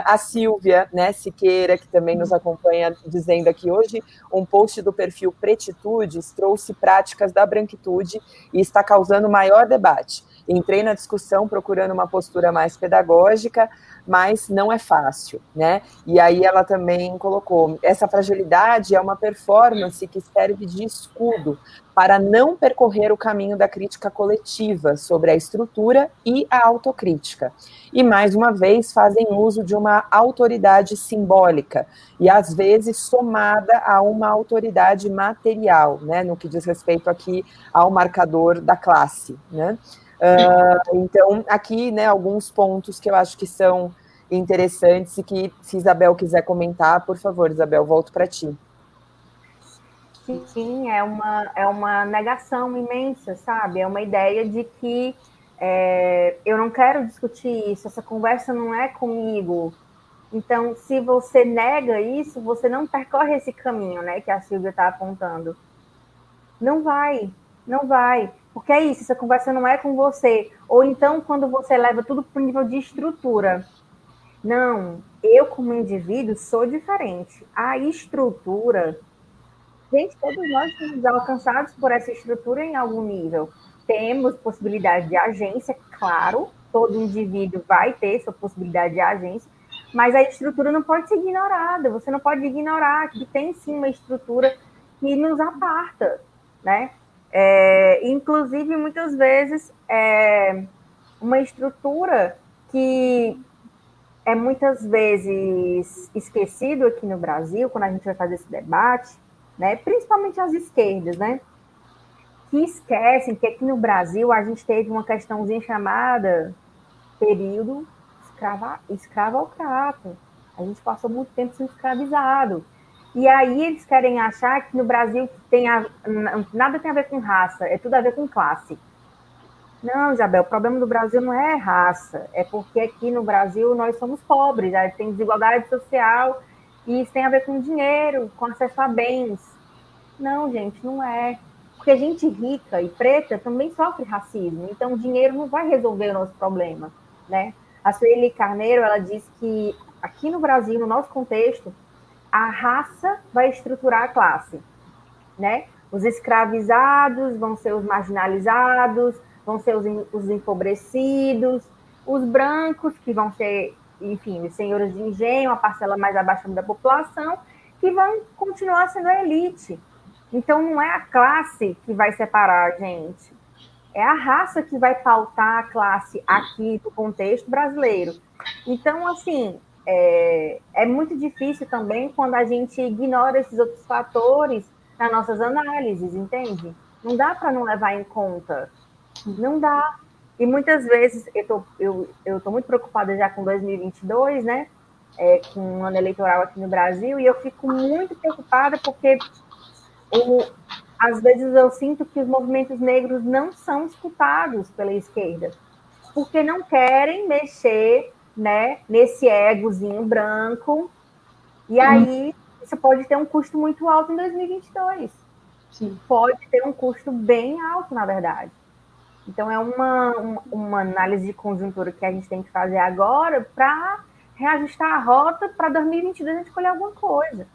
A Silvia, né, Siqueira, que também nos acompanha, dizendo aqui hoje, um post do perfil Pretitudes trouxe práticas da branquitude e está causando maior debate. entrei na discussão procurando uma postura mais pedagógica, mas não é fácil, né? E aí ela também colocou, essa fragilidade é uma performance que serve de escudo para não percorrer o caminho da crítica coletiva sobre a estrutura e a autocrítica. E, mais uma vez, fazem uso de uma autoridade simbólica, e às vezes somada a uma autoridade material, né, no que diz respeito aqui ao marcador da classe, né? Então, aqui, né, alguns pontos que eu acho que são interessantes e que, se Isabel quiser comentar, por favor, Isabel, volto para ti. Sim, é uma negação imensa, sabe? É uma ideia de que eu não quero discutir isso, essa conversa não é comigo. Então, se você nega isso, você não percorre esse caminho, né, que a Silvia está apontando. Não vai, não vai. Porque é isso, essa conversa não é com você. Ou então, quando você leva tudo para o nível de estrutura. Não, eu como indivíduo sou diferente. A estrutura, gente, todos nós somos alcançados por essa estrutura em algum nível. Temos possibilidade de agência, claro, todo indivíduo vai ter sua possibilidade de agência, mas a estrutura não pode ser ignorada. Você não pode ignorar que tem sim uma estrutura que nos aparta, né? Inclusive, muitas vezes, uma estrutura que é muitas vezes esquecido aqui no Brasil, quando a gente vai fazer esse debate, né? Principalmente as esquerdas, né? Que esquecem que aqui no Brasil a gente teve uma questãozinha chamada período escravocrata. A gente passou muito tempo sendo escravizado. E aí eles querem achar que no Brasil nada tem a ver com raça, é tudo a ver com classe. Não, Isabel, o problema do Brasil não é raça, é porque aqui no Brasil nós somos pobres, tem desigualdade social, e isso tem a ver com dinheiro, com acesso a bens. Não, gente, não é. Porque gente rica e preta também sofre racismo, então o dinheiro não vai resolver o nosso problema, né? A Sueli Carneiro, ela diz que aqui no Brasil, no nosso contexto, a raça vai estruturar a classe, né? Os escravizados vão ser os marginalizados, vão ser os empobrecidos, os brancos, que vão ser, enfim, os senhores de engenho, a parcela mais abaixo da população, que vão continuar sendo a elite. Então, não é a classe que vai separar a gente, é a raça que vai pautar a classe aqui do contexto brasileiro. Então, assim, é muito difícil também quando a gente ignora esses outros fatores nas nossas análises, entende? Não dá para não levar em conta. Não dá. E muitas vezes, eu tô muito preocupada já com 2022, né? Com um ano eleitoral aqui no Brasil, e eu fico muito preocupada porque às vezes eu sinto que os movimentos negros não são escutados pela esquerda, porque não querem mexer, né, nesse egozinho branco, e aí isso pode ter um custo muito alto em 2022. Sim. Pode ter um custo bem alto, na verdade. Então, é uma análise de conjuntura que a gente tem que fazer agora para reajustar a rota para 2022 a gente escolher alguma coisa.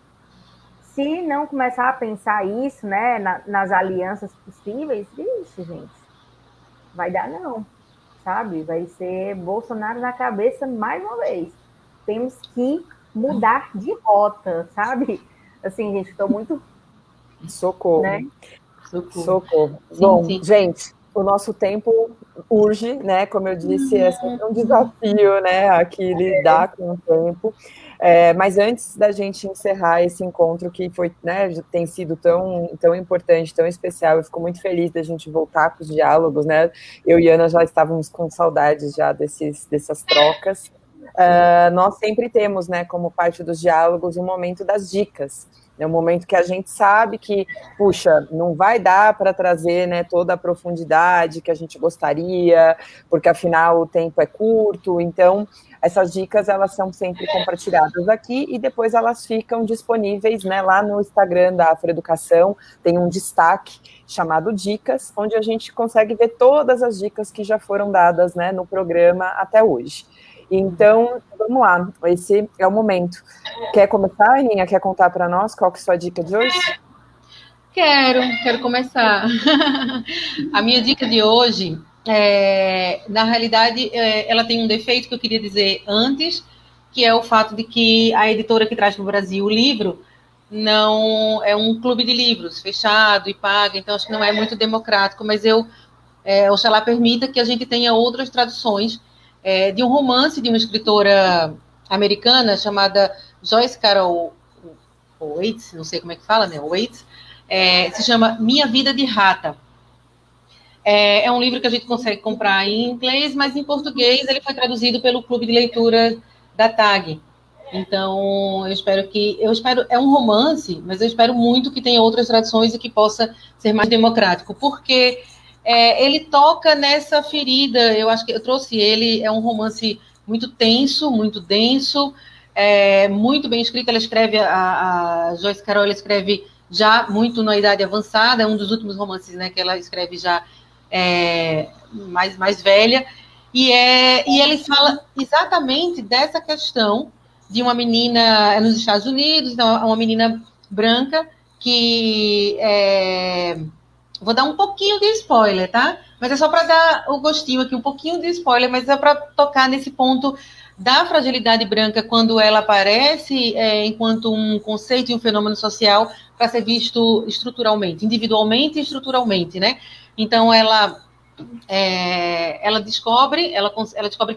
Se não começar a pensar isso, né, nas alianças possíveis, vixe, gente, vai dar não, sabe? Vai ser Bolsonaro na cabeça mais uma vez. Temos que mudar de rota, sabe? Assim, gente, estou muito... Socorro. Né? Socorro. Bom, sim. Gente, o nosso tempo urge, né? Como eu disse, é sempre um desafio, né? Aqui lidar com o tempo. Mas antes da gente encerrar esse encontro que foi, né, tem sido tão importante, tão especial, eu fico muito feliz da gente voltar com os diálogos, né? Eu e Ana já estávamos com saudades já dessas trocas. Nós sempre temos, né, como parte dos diálogos, um momento das dicas. É um momento que a gente sabe que, puxa, não vai dar para trazer, né, toda a profundidade que a gente gostaria, porque afinal o tempo é curto, então essas dicas elas são sempre compartilhadas aqui e depois elas ficam disponíveis, né, lá no Instagram da Afroeducação, tem um destaque chamado Dicas, onde a gente consegue ver todas as dicas que já foram dadas, né, no programa até hoje. Então, vamos lá, esse é o momento. Quer começar, Aninha? Quer contar para nós qual que é a sua dica de hoje? Quero começar. A minha dica de hoje na realidade, ela tem um defeito que eu queria dizer antes, que é o fato de que a editora que traz para o Brasil o livro não é um clube de livros fechado e paga, então acho que não é muito democrático, mas oxalá permita que a gente tenha outras traduções de um romance de uma escritora americana chamada Joyce Carol Oates, não sei como é que fala, né? Oates, se chama Minha Vida de Rata. É um livro que a gente consegue comprar em inglês, mas em português ele foi traduzido pelo Clube de Leitura da TAG. Então, é um romance, mas eu espero muito que tenha outras traduções e que possa ser mais democrático, porque ele toca nessa ferida. Eu acho que eu trouxe ele, é um romance muito tenso, muito denso, muito bem escrito. Ela escreve, a Joyce Carol, ela escreve já muito na idade avançada, é um dos últimos romances, né, que ela escreve já mais velha, e ele fala exatamente dessa questão de uma menina nos Estados Unidos, uma menina branca que vou dar um pouquinho de spoiler, tá? Mas é só para dar o gostinho aqui, um pouquinho de spoiler, mas é para tocar nesse ponto da fragilidade branca quando ela aparece enquanto um conceito e um fenômeno social para ser visto estruturalmente, individualmente e estruturalmente, né? Então ela descobre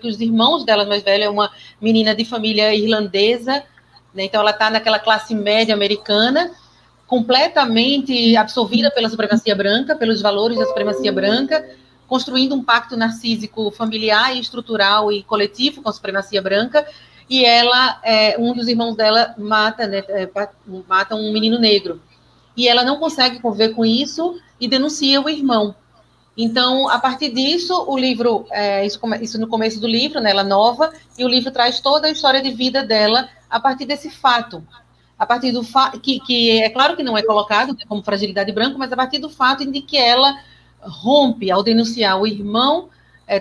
que os irmãos dela mais velha é uma menina de família irlandesa, né? Então ela está naquela classe média americana, completamente absorvida pela supremacia branca, pelos valores da supremacia branca, construindo um pacto narcísico familiar e estrutural e coletivo com a supremacia branca, e um dos irmãos dela mata um menino negro. E ela não consegue conviver com isso e denuncia o irmão. Então, a partir disso, o livro, isso no começo do livro, né, ela nova, e o livro traz toda a história de vida dela a partir desse fato. A partir do fato, que é claro que não é colocado como fragilidade branca, mas a partir do fato de que ela rompe, ao denunciar o irmão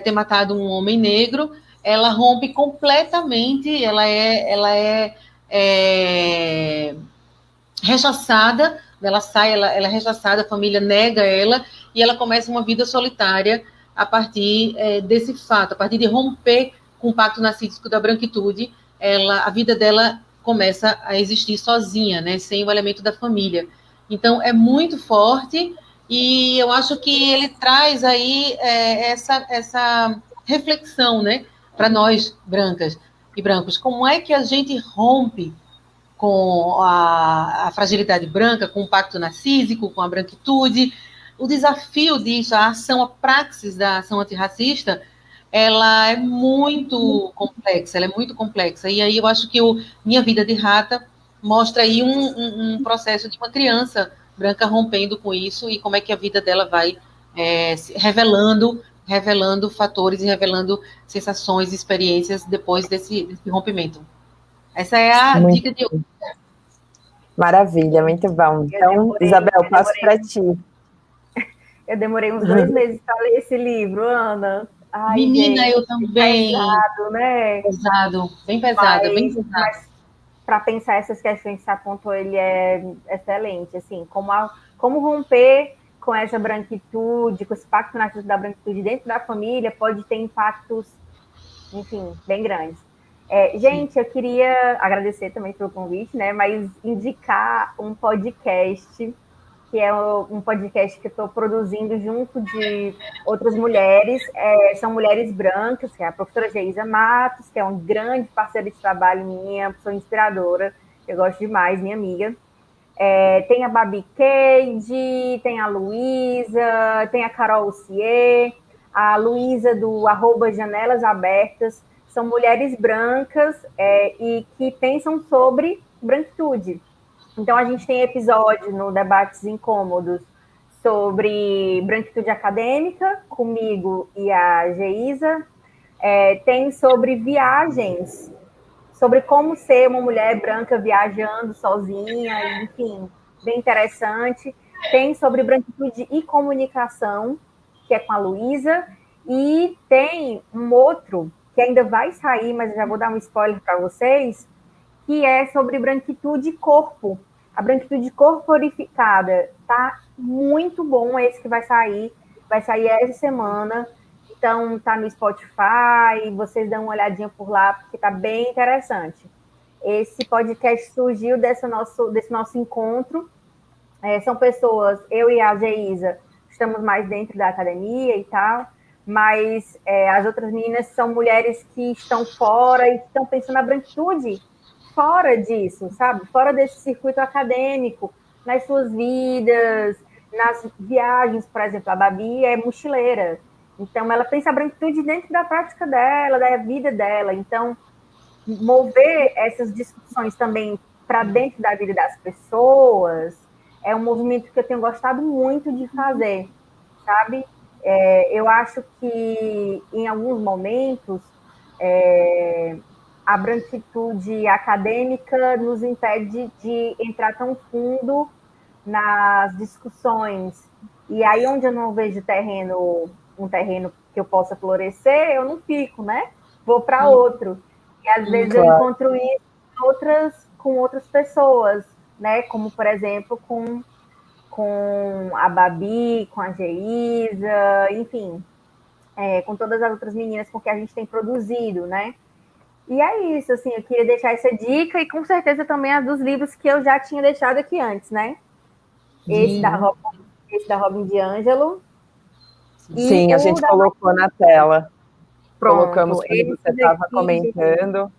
ter matado um homem negro, ela rompe completamente, ela é rechaçada, ela sai, ela é rechaçada, a família nega ela, e ela começa uma vida solitária a partir desse fato, a partir de romper com o pacto narcísico da branquitude, a vida dela começa a existir sozinha, né, sem o elemento da família. Então, é muito forte, e eu acho que ele traz aí essa reflexão, né, para nós, brancas e brancos, como é que a gente rompe com a fragilidade branca, com o pacto narcísico, com a branquitude. O desafio disso, a ação, a praxis da ação antirracista, ela é muito complexa, E aí eu acho que Minha Vida de Rata mostra aí um processo de uma criança branca rompendo com isso e como é que a vida dela vai revelando fatores e revelando sensações, experiências depois desse rompimento. Essa é a dica de hoje. Maravilha, muito bom. Então, Isabel, passo para ti. Eu demorei uns 2 meses para ler esse livro, Ana. Ai, menina, gente, eu também. Pesado, né? Pesado, bem pesado, Mas para pensar essas questões que você apontou, ele é excelente, assim, como romper com essa branquitude, com esse pacto narcísico da branquitude dentro da família pode ter impactos, enfim, bem grandes. Gente, eu queria agradecer também pelo convite, né? Mas indicar um podcast, que é um podcast que eu estou produzindo junto de outras mulheres, são mulheres brancas, que é a professora Geisa Matos, que é um grande parceiro de trabalho minha, pessoa inspiradora, eu gosto demais, minha amiga. Tem a Babi Cade, tem a Luísa, tem a Carol Cier, a Luísa do @Janelas Abertas, são mulheres brancas e que pensam sobre branquitude. Então, a gente tem episódio no Debates Incômodos sobre branquitude acadêmica, comigo e a Geisa. Tem sobre viagens, sobre como ser uma mulher branca viajando sozinha, enfim, bem interessante. Tem sobre branquitude e comunicação, que é com a Luísa. E tem um outro que ainda vai sair, mas eu já vou dar um spoiler para vocês, que é sobre branquitude e corpo. A branquitude corporificada. Tá muito bom esse que vai sair essa semana. Então, tá no Spotify, vocês dão uma olhadinha por lá, porque tá bem interessante. Esse podcast surgiu desse nosso encontro. São pessoas, eu e a Geisa, estamos mais dentro da academia e tal, mas as outras meninas são mulheres que estão fora e estão pensando na branquitude fora disso, sabe? Fora desse circuito acadêmico, nas suas vidas, nas viagens, por exemplo, a Babi é mochileira, então ela pensa a branquitude dentro da prática dela, da vida dela, então mover essas discussões também para dentro da vida das pessoas é um movimento que eu tenho gostado muito de fazer, sabe? Eu acho que em alguns momentos a branquitude acadêmica nos impede de entrar tão fundo nas discussões. E aí, onde eu não vejo um terreno que eu possa florescer, eu não fico, né? Vou para outro. E às vezes eu encontro isso com outras pessoas, né? Como, por exemplo, com a Babi, com a Geisa, enfim, com todas as outras meninas com que a gente tem produzido, né? E é isso, assim, eu queria deixar essa dica e com certeza também a dos livros que eu já tinha deixado aqui antes, né? Esse da Robin DiAngelo. Sim, a gente colocou na tela. Pronto, colocamos quando você estava comentando,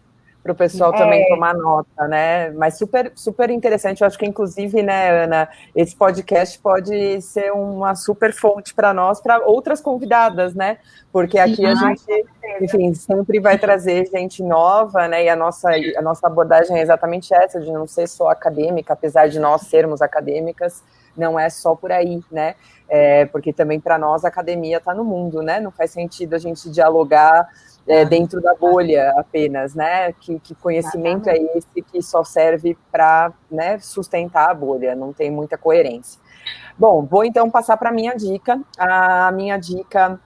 para o pessoal também tomar nota, né? Mas super, super interessante. Eu acho que, inclusive, né, Ana, esse podcast pode ser uma super fonte para nós, para outras convidadas, né? Porque aqui a gente, enfim, sempre vai trazer gente nova, né? E a nossa abordagem é exatamente essa, de não ser só acadêmica, apesar de nós sermos acadêmicas, não é só por aí, né? Porque também para nós a academia está no mundo, né? Não faz sentido a gente dialogar dentro da bolha apenas, né? Que conhecimento é esse que só serve para, né, sustentar a bolha, não tem muita coerência. Bom, vou então passar para a minha dica. A minha dica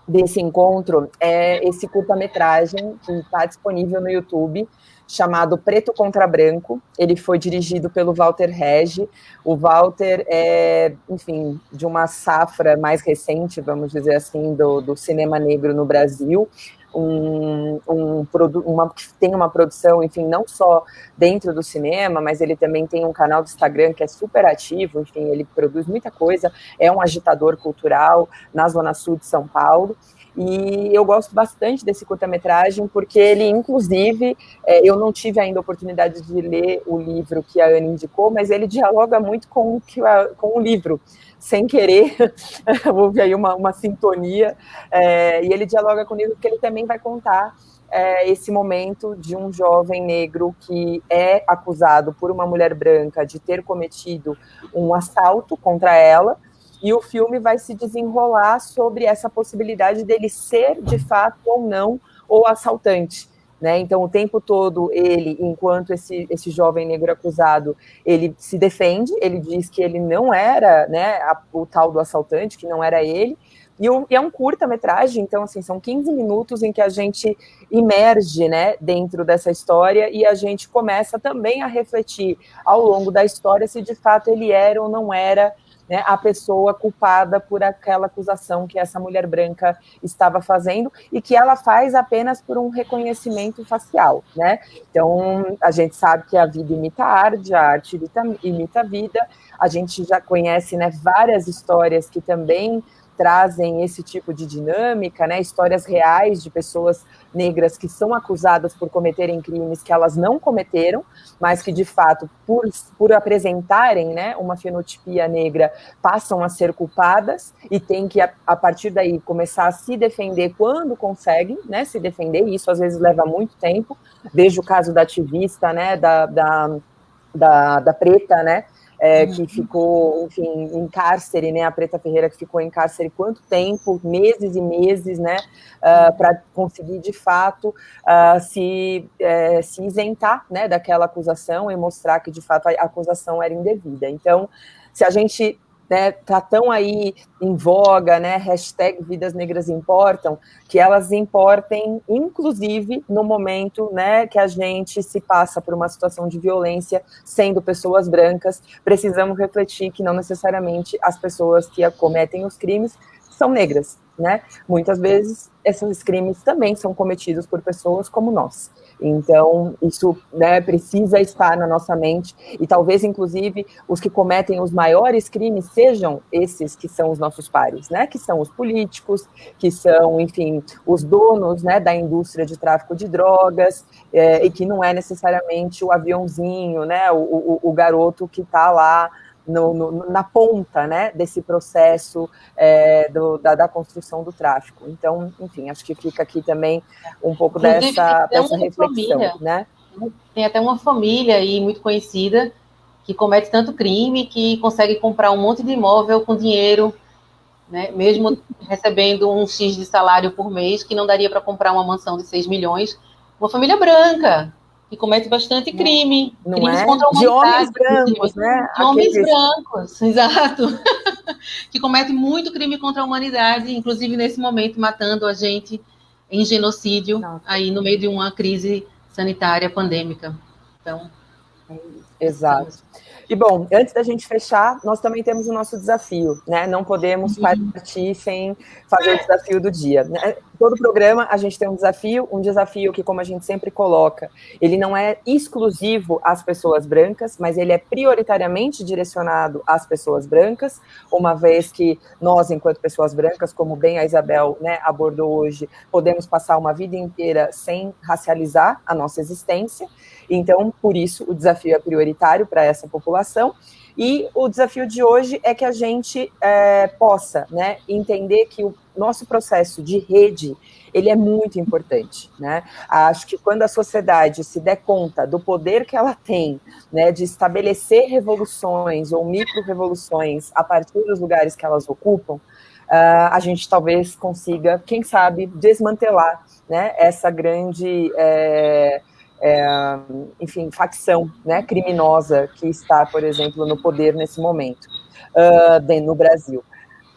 desse encontro é esse curta-metragem que está disponível no YouTube, chamado Preto contra Branco. Ele foi dirigido pelo Walter Regi. O Walter é, enfim, de uma safra mais recente, vamos dizer assim, do cinema negro no Brasil. Tem uma produção, enfim, não só dentro do cinema, mas ele também tem um canal do Instagram que é super ativo, enfim, ele produz muita coisa, é um agitador cultural na Zona Sul de São Paulo. E eu gosto bastante desse curta-metragem, porque ele, inclusive, eu não tive ainda a oportunidade de ler o livro que a Ana indicou, mas ele dialoga muito com o livro. Sem querer, houve aí uma sintonia, e ele dialoga com o livro, porque ele também vai contar esse momento de um jovem negro que é acusado por uma mulher branca de ter cometido um assalto contra ela, e o filme vai se desenrolar sobre essa possibilidade dele ser, de fato, ou não, o assaltante, né? Então, o tempo todo, ele, enquanto esse jovem negro acusado, ele se defende, ele diz que ele não era, né, o tal do assaltante, que não era ele, e é um curta-metragem, então, assim, são 15 minutos em que a gente imerge, né, dentro dessa história, e a gente começa também a refletir, ao longo da história, se de fato ele era ou não era, né, a pessoa culpada por aquela acusação que essa mulher branca estava fazendo, e que ela faz apenas por um reconhecimento facial, né? Então, a gente sabe que a vida imita a arte imita a vida, a gente já conhece, né, várias histórias que também trazem esse tipo de dinâmica, né, histórias reais de pessoas negras que são acusadas por cometerem crimes que elas não cometeram, mas que, de fato, por apresentarem, né, uma fenotipia negra, passam a ser culpadas e têm que, a partir daí, começar a se defender quando conseguem, né, se defender, e isso às vezes leva muito tempo. Vejo o caso da ativista, né, da Preta, né, que ficou, enfim, em cárcere, né, a Preta Ferreira, que ficou em cárcere quanto tempo, meses e meses, né, para conseguir, de fato, se isentar, né, daquela acusação e mostrar que, de fato, a acusação era indevida. Então, se a gente, né, tá tão aí em voga, né, hashtag Vidas Negras Importam, que elas importem, inclusive, no momento, né, que a gente se passa por uma situação de violência, sendo pessoas brancas, precisamos refletir que não necessariamente as pessoas que cometem os crimes são negras, né? Muitas vezes esses crimes também são cometidos por pessoas como nós. Então, isso, né, precisa estar na nossa mente, e talvez, inclusive, os que cometem os maiores crimes sejam esses que são os nossos pares, né, que são os políticos, que são, enfim, os donos, né, da indústria de tráfico de drogas, e que não é necessariamente o aviãozinho, né, o garoto que está lá na ponta, né, desse processo da construção do tráfico. Então, enfim, acho que fica aqui também um pouco dessa reflexão, né? Tem até uma família aí muito conhecida que comete tanto crime que consegue comprar um monte de imóvel com dinheiro, né, mesmo recebendo um X de salário por mês, que não daria para comprar uma mansão de 6 milhões. Uma família branca, que comete bastante crime. Não crimes é? contra a humanidade. De homens brancos, né? De homens brancos, exato. Que comete muito crime contra a humanidade, inclusive nesse momento matando a gente em genocídio, aí no meio de uma crise sanitária pandêmica. Então, exato. E, bom, antes da gente fechar, nós também temos o nosso desafio, né? Não podemos partir sem fazer o desafio do dia, né? Todo programa a gente tem um desafio que, como a gente sempre coloca, ele não é exclusivo às pessoas brancas, mas ele é prioritariamente direcionado às pessoas brancas, uma vez que nós, enquanto pessoas brancas, como bem a Isabel, né, abordou hoje, podemos passar uma vida inteira sem racializar a nossa existência. Então, por isso, o desafio é prioritário para essa população. E o desafio de hoje é que a gente possa, né, entender que o nosso processo de rede, ele é muito importante, né? Acho que quando a sociedade se der conta do poder que ela tem, né, de estabelecer revoluções ou micro-revoluções a partir dos lugares que elas ocupam, a gente talvez consiga, quem sabe, desmantelar, né, essa grande... enfim, facção, né, criminosa que está, por exemplo, no poder nesse momento, no Brasil.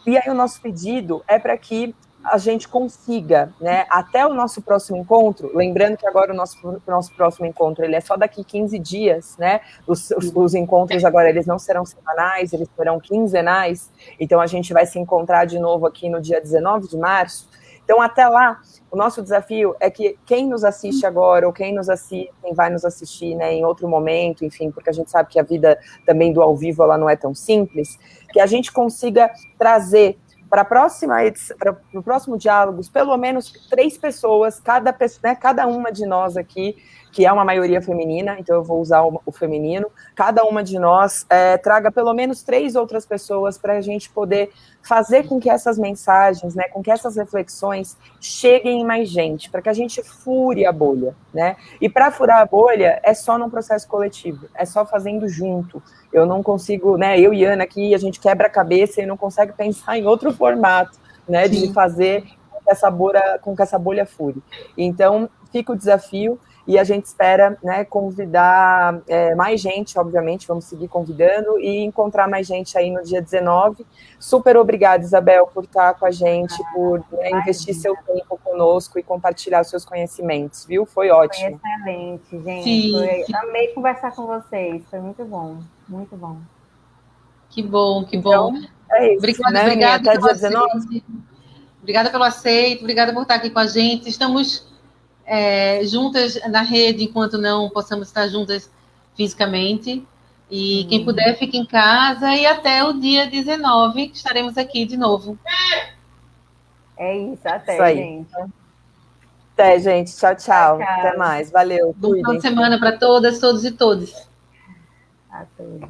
E aí o nosso pedido é para que a gente consiga, né, até o nosso próximo encontro, lembrando que agora o nosso próximo encontro ele é só daqui 15 dias, né, os encontros agora eles não serão semanais, eles serão quinzenais, então a gente vai se encontrar de novo aqui no dia 19 de março, então até lá, o nosso desafio é que quem nos assiste agora, ou quem vai nos assistir, né, em outro momento, enfim, porque a gente sabe que a vida também do ao vivo, ela não é tão simples, que a gente consiga trazer para o próximo Diálogos, pelo menos 3 pessoas, cada uma de nós aqui, que é uma maioria feminina, então eu vou usar o feminino, cada uma de nós traga pelo menos 3 outras pessoas para a gente poder fazer com que essas mensagens, né, com que essas reflexões cheguem em mais gente, para que a gente fure a bolha, né? E para furar a bolha é só num processo coletivo, é só fazendo junto. Eu não consigo, né, eu e Ana aqui, a gente quebra a cabeça e não consegue pensar em outro formato, né, de fazer com que essa bolha fure. Então, fica o desafio, e a gente espera, né, convidar mais gente, obviamente, vamos seguir convidando, e encontrar mais gente aí no dia 19. Super obrigada, Isabel, por estar com a gente, por investir seu tempo conosco e compartilhar os seus conhecimentos, viu? Foi ótimo. Foi excelente, gente. Amei conversar com vocês, foi muito bom, muito bom. Que bom, que bom. Então, é isso, obrigada até dia 19. Obrigada pelo aceito, obrigada por estar aqui com a gente. Estamos juntas na rede, enquanto não possamos estar juntas fisicamente. E quem puder, fique em casa, e até o dia 19, que estaremos aqui de novo. É isso, até, gente. Até, gente. Tchau, tchau. Até mais. Valeu. Bom final de semana para todas, todos e todos. A todos.